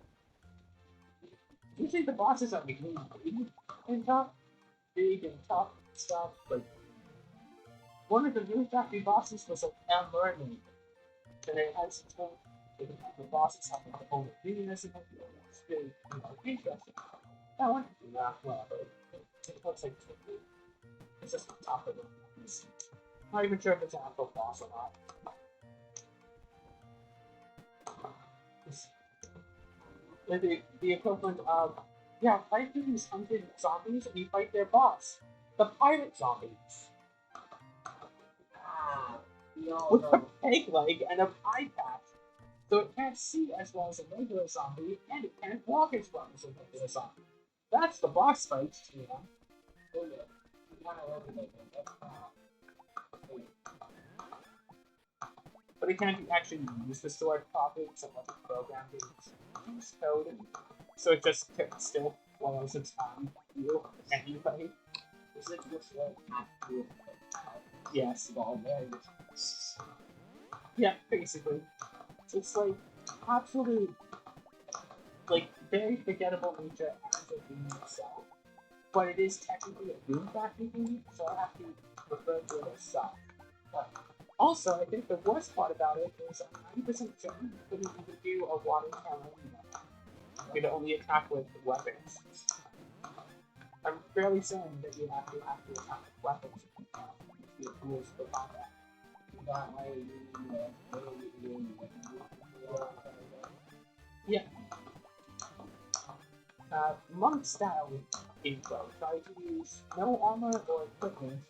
Usually the bosses are like really big and tough stuff. Like one of the really factory bosses was like a mermaid. And it has the bosses have like the whole greenness and everything. It's really interesting. That one, whatever. It looks like it's just on top of it. Not even sure if it's an actual boss or not. The equivalent of, fight these 100 zombies and you fight their boss, the pirate zombies. With a peg leg and a pie patch, so it can't see as well as a regular zombie, and it can't walk as well as a regular zombie. That's the boss fight, But it can't actually use the sword properly, so much programmed in use code. So it just still follows its own view anyway.
Is it just like actual?
Yes.
Well,
yeah, basically. It's like absolute, like very forgettable nature as a game itself. But it is technically a Rune Factory game, so I have to refer to it as such. But also, I think the worst part about it is I'm 90% certain you couldn't even do a water cannon. You could only attack with weapons. I'm fairly certain that you have to attack with weapons to use tools for combat. Yeah. Monk style gameplay. Try to use no armor or equipment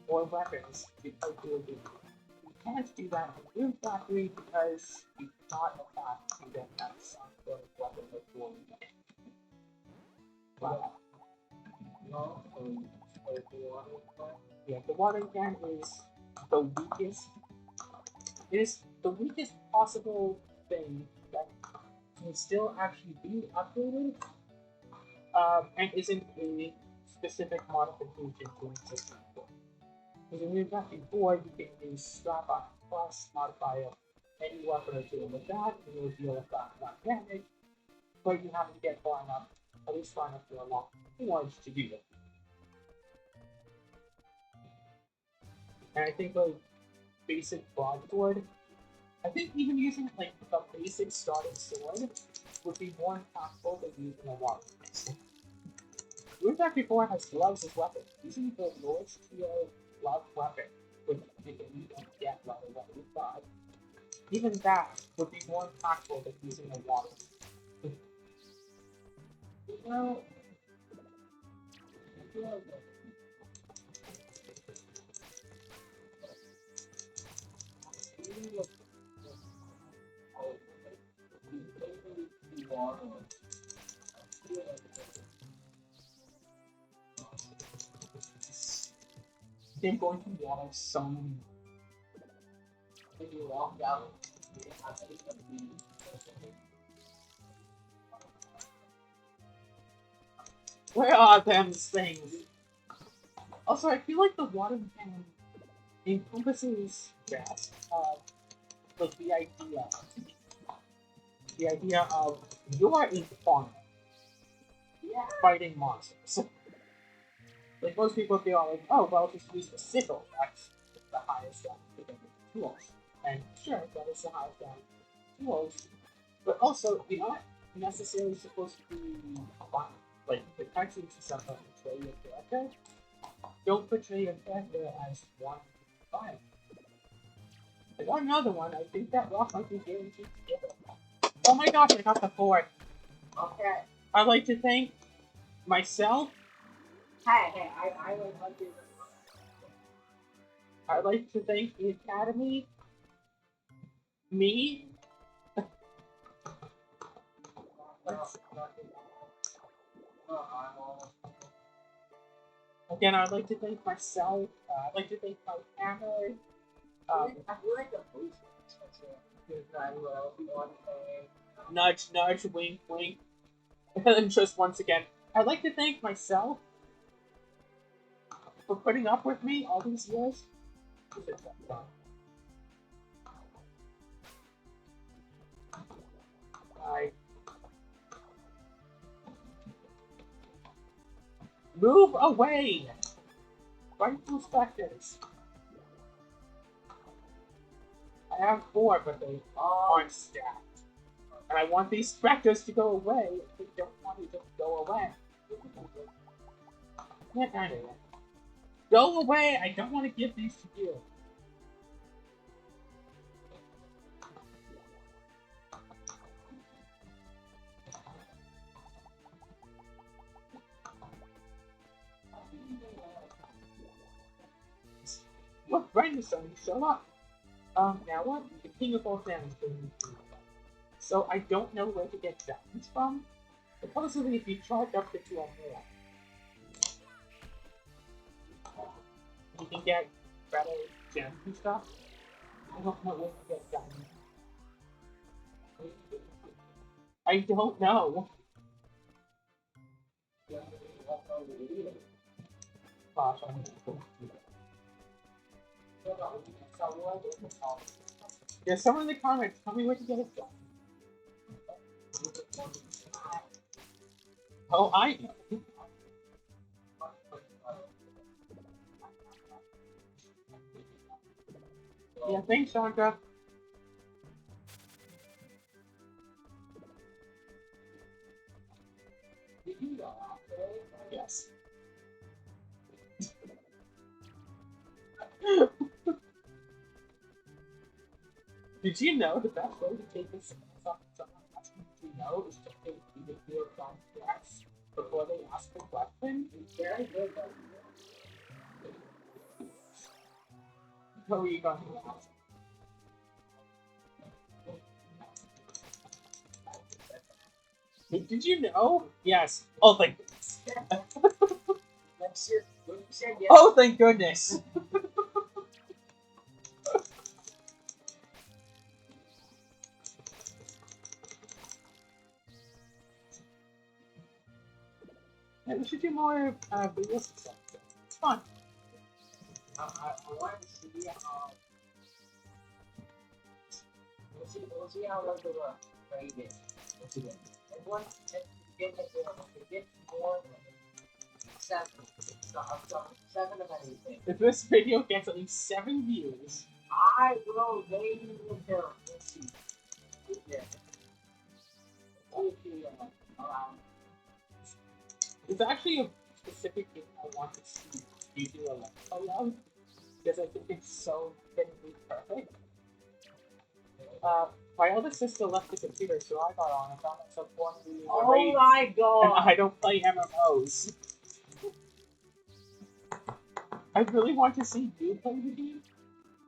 or weapons to play through a game. You can't do that in Rune Factory because you cannot attack and then have some sort of weapon or tool. Wow. Yeah, the water gun is the weakest. It is the weakest possible thing that can still actually be upgraded, and isn't a specific modification to existing form. Because in Rune Factory 4, you can use Strap on Plus modifier any weapon or tool with that, and you'll deal with that damage, but you have to get far enough, at least far enough to unlock forge to do it. And I think like basic broadsword, I think even using like the basic starting sword would be more impactful than using a water. Rune Factory 4 has gloves as weapons. Using the lowest tier glove weapon would make it you don't get level 5. Even that would be more impactful than using a water.
Well,
Them going through water so many.
when you walk out,
Where are them things? Also, I feel like the water cannon encompasses best like the idea of you are in fun fighting monsters. Like most people feel like, oh well, just use the sickle. That's the highest level to get the tools. And sure, that is the highest level tools. But also, you're not necessarily supposed to be fun. Like, the cutscenes and stuff that portray your character, don't portray your character as one fun. I got another one. I think that rock might be guaranteed to give it. Oh my gosh, I got the fourth.
Okay.
I'd like to thank myself.
Hey, I would like to.
I'd like to thank the Academy. Me. Again, I'd like to thank myself. I'd like to thank my family.
I feel like the police
Nudge, nudge, wink, wink. And just once again, I'd like to thank myself for putting up with me all these years. I move away. Rightful specters. I have 4, but they aren't stacked. And I want these specters to go away. They don't want to just go away. Go away! I don't want to give these to you. Look, right in the sun, you showed up. Now what? The king of all diamonds. So I don't know where to get diamonds from. Supposedly, if you charge up to 2 or more, you can get better gems and stuff. I don't know where to get diamonds. I don't know. Gosh, yeah, someone in the comments, tell me where to get it from. Oh, I know. Yeah, thanks, Chandra. Yes. Did you know the best way to take this someone asking if you know is to take the video from stress before they ask the question? It's very good though. What were you going to ask? Did you know? Yes. Oh, thank goodness. Oh, thank goodness. Yeah, we should do more videos and stuff. It's fun.
I want to see we'll see how long the trade is. And once it gets more than 7, so 7 of anything.
If this video gets at least 7 views,
I will wait until let's see. Yeah.
it's actually a specific thing I want to see you do a Let's Play of, because I think it's so technically perfect. My older sister left the computer, so I got on and found myself wanting to
Oh my god!
and I don't play MMOs. I really want to see you play the game.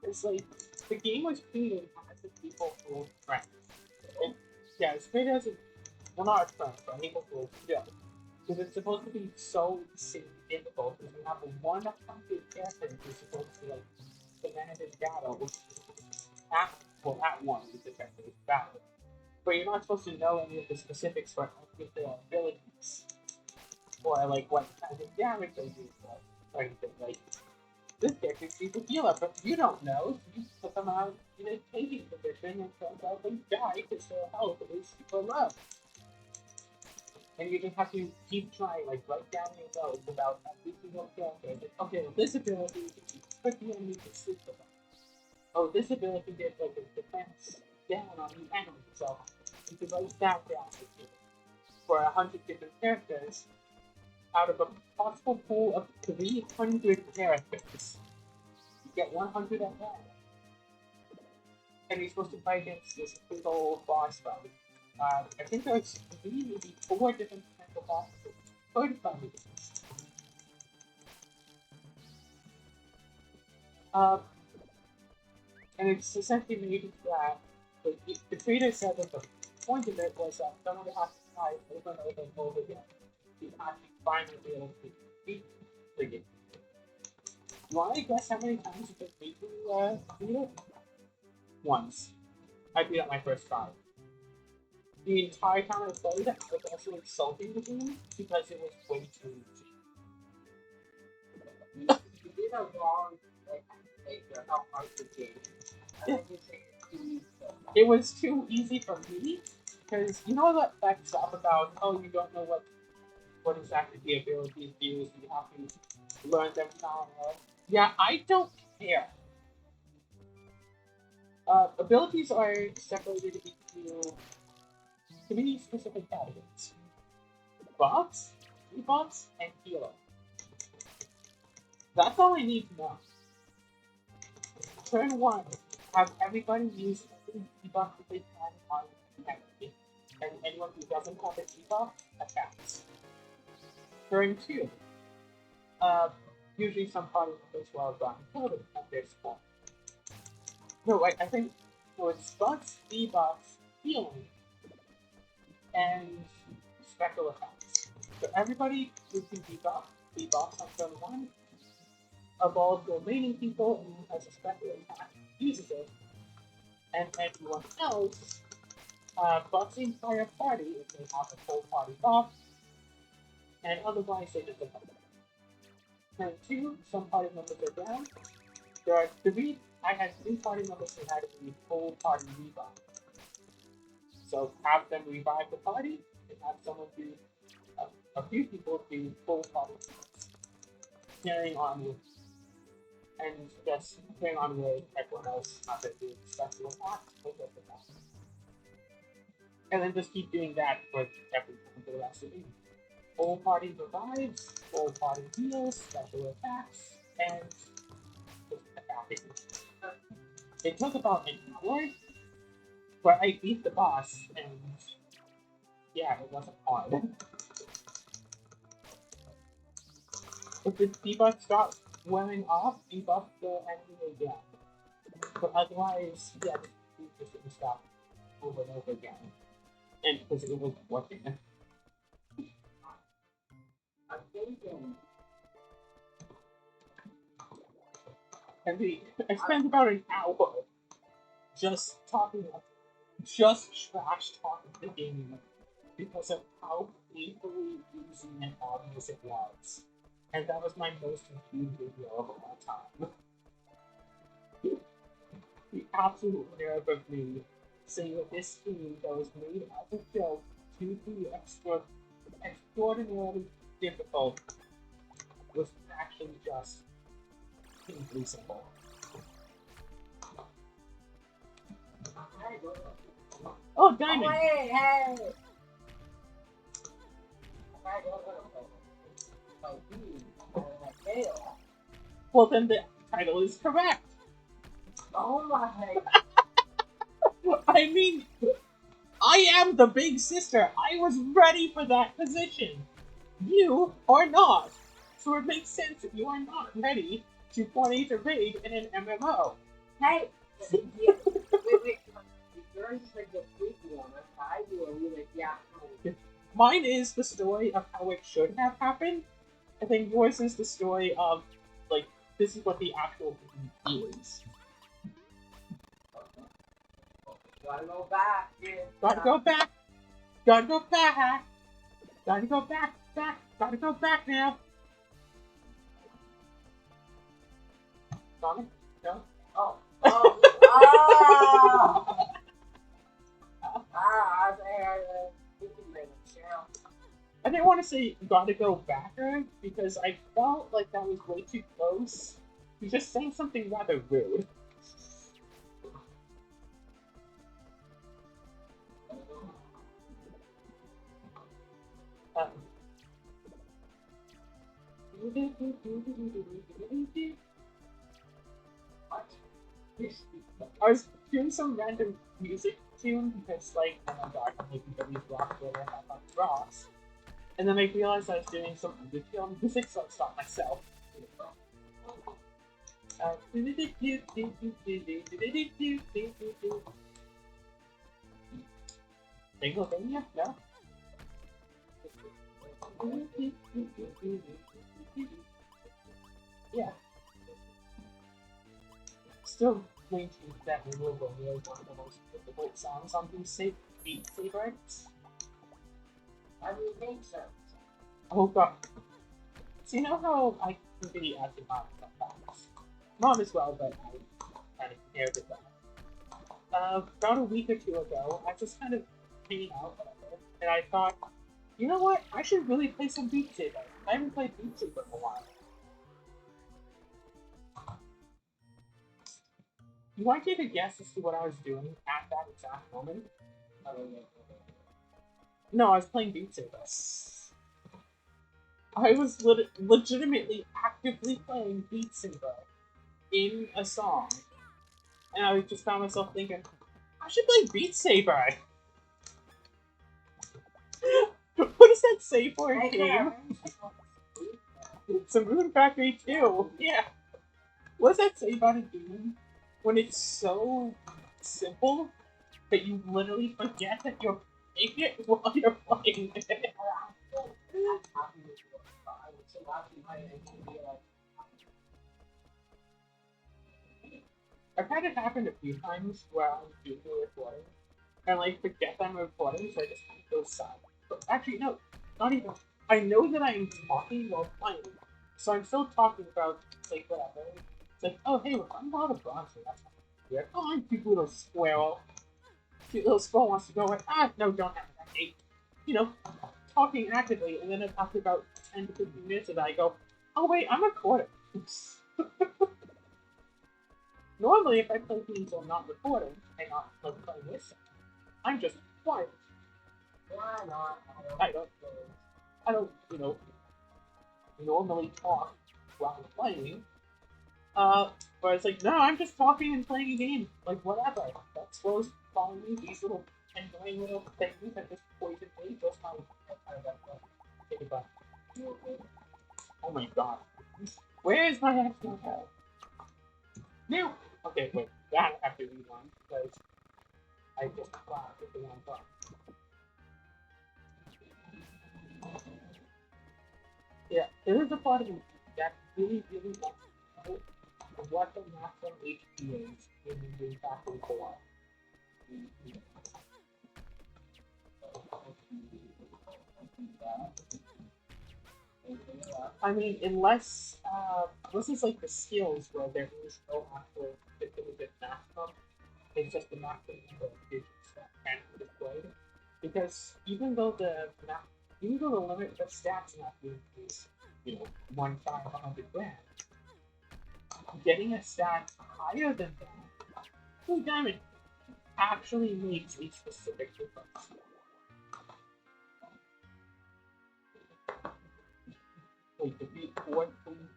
It's like, the game was created as the people who are friends. Yeah, it's created as a, well, not as friends, but people who are chill. Because it's supposed to be so insanely difficult, because you have a 100 character who's supposed to, like, command his battle, which at one is effective battle. But you're not supposed to know any of the specifics for any of their abilities. Or, like, what kind of damage they do, or anything. Like, this character sees a healer, but you don't know. You put them out in a tanking position and turns out they die because their health is super low. And you just have to keep trying, like right down your nose about every single character. Like, okay, well, this ability you can put the enemy to sleep with them. Oh, this ability did like a defense down on the enemy, so you can write that down for 100 different characters out of a possible pool of 300 characters. You get 100 at that. And you're supposed to fight against this big old boss fight. I think there's maybe 4 different potential bosses. 35 minutes. And it's essentially made that the creator said that the point of it was that someone would have to try over and over and over again to actually finally be able to beat the game. You want to guess how many times you could beat it? Once. I beat it my first try. The entire time I played it, I was also insulting the game because it was way too easy.
You did a wrong how hard the game. I don't think it's too easy.
It was too easy for me because you know that stuff about you don't know what exactly the abilities do, so you have to learn them now. Yeah, I don't care. Abilities are separated into 3 specific categories: buffs, debuffs, and healer. That's all I need to know. Turn 1, have everybody use every debuff that they can on the enemy, and anyone who doesn't have a debuff attacks. Turn 2, usually some party members will have gotten killed at their spawn. No, wait, I think it's buffs, debuffs, healing, and special attacks. So everybody who can debuffs on turn 1, of all the remaining people who has a special attack uses it, and everyone else buffs the entire party if they have a full party buff, and otherwise they just attack. Turn 2, some party members are down. I had 3 party members who had a full party revive. So have them revive the party, and have someone do a few people do full party revives. Carrying on with and just carrying on with everyone else after doing special attacks, and then just keep doing that for everyone for the rest of the game. Full party revives, full party heals, special attacks, and just attacking. It took about an hour, but I beat the boss, and yeah, it wasn't hard. If the debuff stops wearing off, debuff the enemy again. But otherwise, yeah, you just didn't stop over and over again. And because it was working.
I'm thinking.
And I spent about an hour just trash talking the game because of how painfully easy and obvious it was. And that was my most viewed video of all time. The absolute nerve of me saying that this game that was made as a joke to be extraordinarily difficult was actually just painfully simple. Oh, Diamond!
Hey, hey!
Well, then the title is correct.
Oh my!
I mean, I am the big sister. I was ready for that position. You are not. So it makes sense that you are not ready to play a raid in an MMO.
Hey! Wait. Yours is like the freaky one. I do a really, yeah.
Mine is the story of how it should have happened. I think yours is the story of, like, this is what the actual game is.
Gotta go back, dude.
Gotta go back. Gotta go back. Gotta go back. Gotta go back now. Sonic? No?
Oh. I was
I didn't want to say gotta go backer because I felt like that was way too close. He just saying something rather rude. Um, I was doing some random music tune because, like, oh my god, I'm making these rocks where I have rocks. And then I realized I was doing some undertale music, so I stopped myself. Pennsylvania? No? Yeah. Still maintain that Rune is one of the most difficult songs on Beat Saber.
I would think so.
Oh god. So you know how I can be active on sometimes? Not as well, but I kind of inherited that. About a week or two ago, I just kind of hanging out, whatever, and I thought, you know what? I should really play some Beat Saber. I haven't played Beat Saber in a while. You want to take a guess as to what I was doing at that exact moment? No, I was playing Beat Saber. I was legitimately actively playing Beat Saber in a song, and I just found myself thinking, I should play Beat Saber. What does that say for a game? It's a Moon Factory too. Yeah. What does that say about a game when it's so simple that you literally forget that you're playing it while you're playing it? I've had it happen a few times where I'm doing a recording and like forget that I'm recording, so I just kind of go silent. But actually, no, not even. I know that I'm talking while playing, so I'm still talking about like whatever. It's like, oh hey, we're talking about a bronzer. That's not weird. Oh, I'm cute little squirrel. Cute little squirrel wants to go away. Ah, no, don't have that. Hey, you know, talking actively, and then after about 10 to 15 minutes of that, I go, oh wait, I'm recording. Oops. Normally, if I play games while not recording, and not like playing this, I'm just quiet.
Why not?
I don't, normally talk while I'm playing. But it's like, no, I'm just talking and playing a game. Like, whatever. That's supposed to follow me. These little annoying little things that just poison me. Just my. Take it back. Oh my god. Where is my actual health? No! Okay, wait. That I have to rewind because I just thought with the wrong button. Yeah, there is a part of me that really wants to know what the maximum HP is in the Factory 4. I mean, this is like the skills where there is no actual definitive maximum. It's just the maximum number of digits that can be displayed. Because even though the limit of stats not being increased, 1,500 grand, getting a stat higher than that, oh damn it, actually makes a specific difference. Wait, to be 4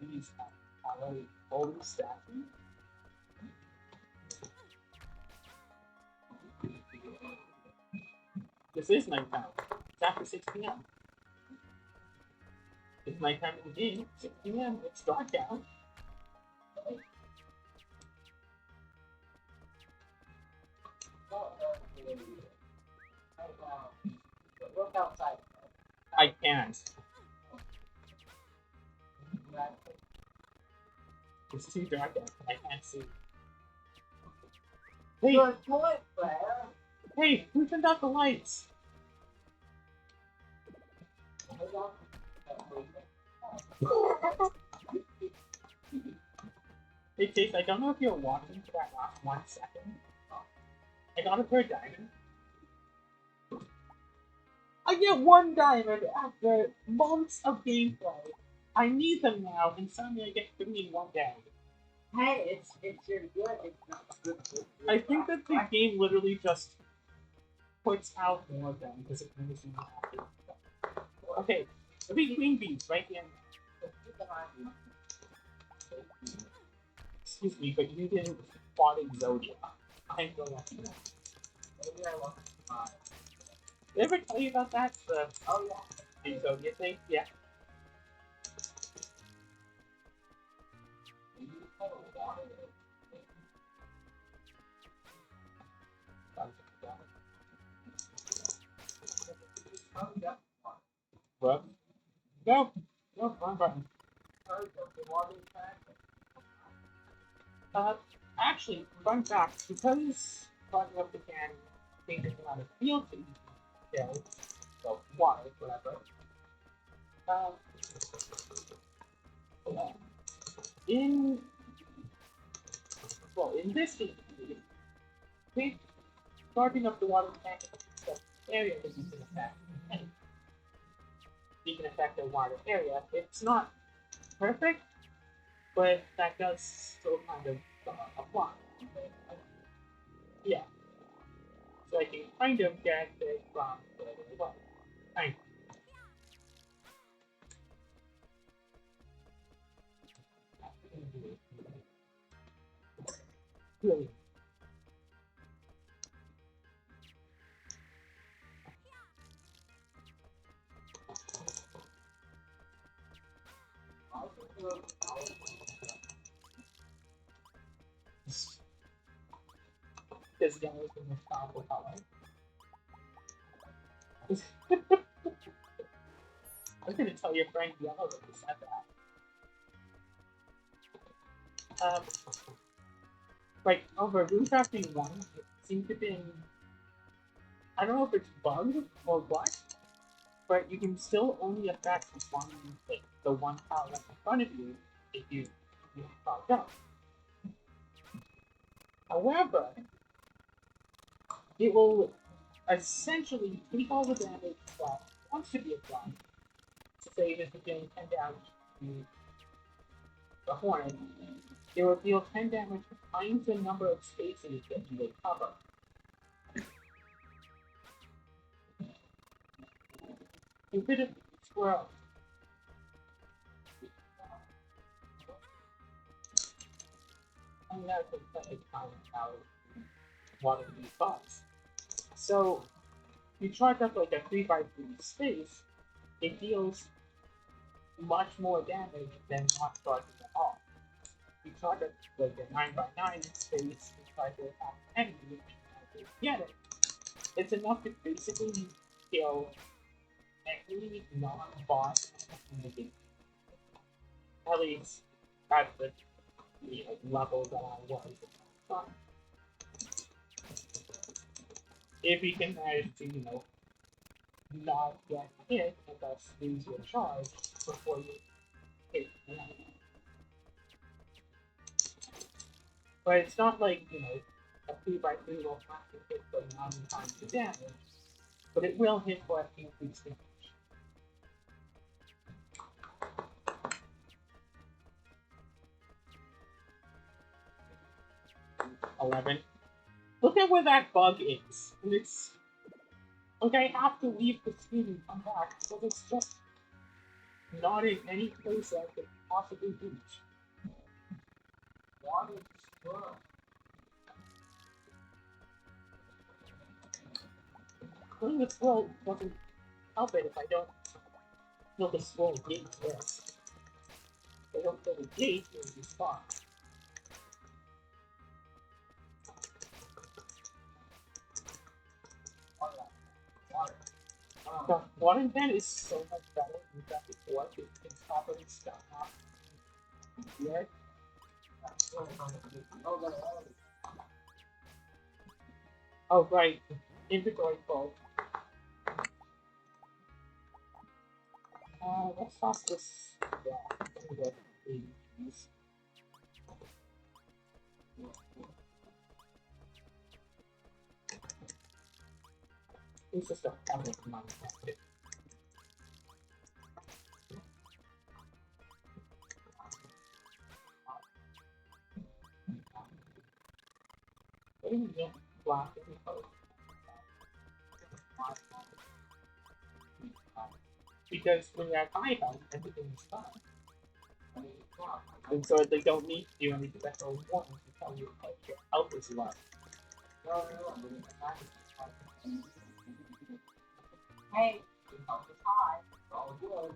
these already fully stacking? This is nighttime. It's after 6 p.m. It's nighttime in the game. 6 p.m. It's dark out.
Look outside.
I can't. It's too dark out. I can't see. Hey!
Good point, Claire.
Hey! Who turned out the lights? Hey Chase, I don't know if you're watching for that last 1 second. I got a third diamond. I get 1 diamond after months of gameplay. I need them now, and suddenly I get 3 in 1 day.
Hey, it's your good. It's not good.
I think that the game literally just puts out more of them because it knows you have to. Okay, the big green beans right here. Excuse me, but you didn't spot Exodia. I'm the lucky one.
Maybe I want to buy.
Did I ever tell you about that? The
Oh yeah.
Exodia thing? Yeah. What? Go! Go, wrong button. Uh, actually, fun fact, because clogging up the can changes the amount of field that you can kill, so water, whatever. Uh, in, well, in this case, with clogging up the water tank, the area that you can affect, and you can affect the water area. It's not perfect, but that does still kind of apply. Yeah, so I can kind of get it from where it was. Kind of. Really. Because yellow is the most powerful color. I was gonna tell your friend yellow that you said that. Like over Runecrafting 1, it seemed to have been, I don't know if it's bugged or what, but you can still only affect one, like, the one tile that's in front of you if you fogged up. However, it will essentially take all the damage that wants to be applied. To say if it's dealing 10 damage to the Hornet, it will deal 10 damage times the number of spaces that you will cover. Stupid squirrel. And that's a kind of how one of these bugs. So, you charge up like a 3x3 space, it deals much more damage than not charging at all. You charge up like a 9x9 space, you try to attack an enemy, and you get it. It's enough to basically kill any non-boss in the game. At least at the level that I was. If you can manage to, not get hit and thus lose your charge before you hit the enemy. But it's not like, a 3x3 will have to hit for 9 times the damage, but it will hit for an increased damage. 11. Look at where that bug is. And it's like I have to leave the screen and come back, so it's just not in any place that I could possibly reach.
Water squirrel.
Killing the squirrel doesn't help it if I don't kill the squirrel gate first. If I don't kill the gate, it will respawn. The water pen is so much better than that before because you can properly stop off here. Oh, right. Inventory full. Let's toss this. Yeah, let me go. Please. It's just a habit of mine. What do you get? Black and color. Because when you're at high health, everything is fine. And so they don't need to do anything extra one to tell you how your health is low.
Hey, health is high. It's all good.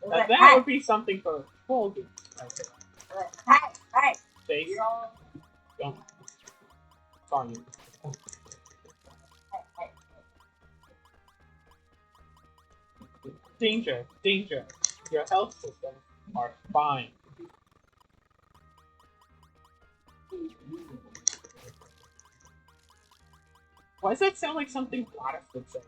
Now that would be something for a full game.
Hey,
Face.
you all.
Don't. Sorry.
Hey.
Danger, danger. Your health systems are fine. Why does that sound like something Gladys would say?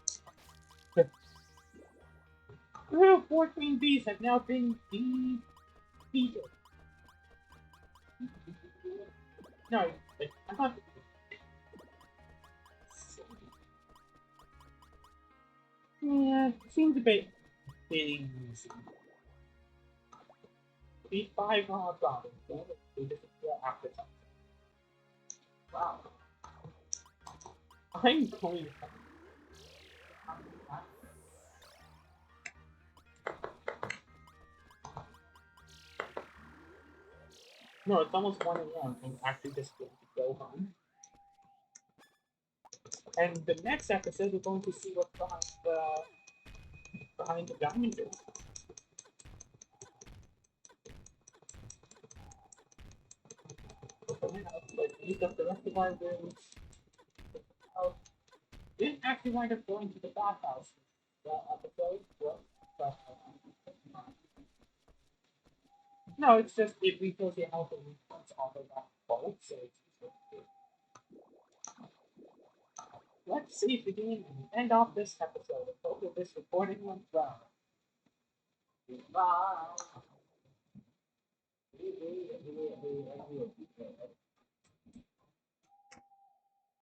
The 14 bees have now been defeated. No, I'm not. Yeah, it seems a bit easy. Beat 5 raw goblins, then they disappear after something. Wow. I'm going to. No, it's almost 1 a.m. I'm actually just going to go home. And the next episode, we're going to see what's behind the diamond door. Let's use up the rest of our rooms. Oh, didn't actually wind up going to the bathhouse. The episode was, but no, it's just it refills your health and refills all of that bulk, so it's easier to do. Let's see if we can end off this episode. I hope that this recording went well.
Bye.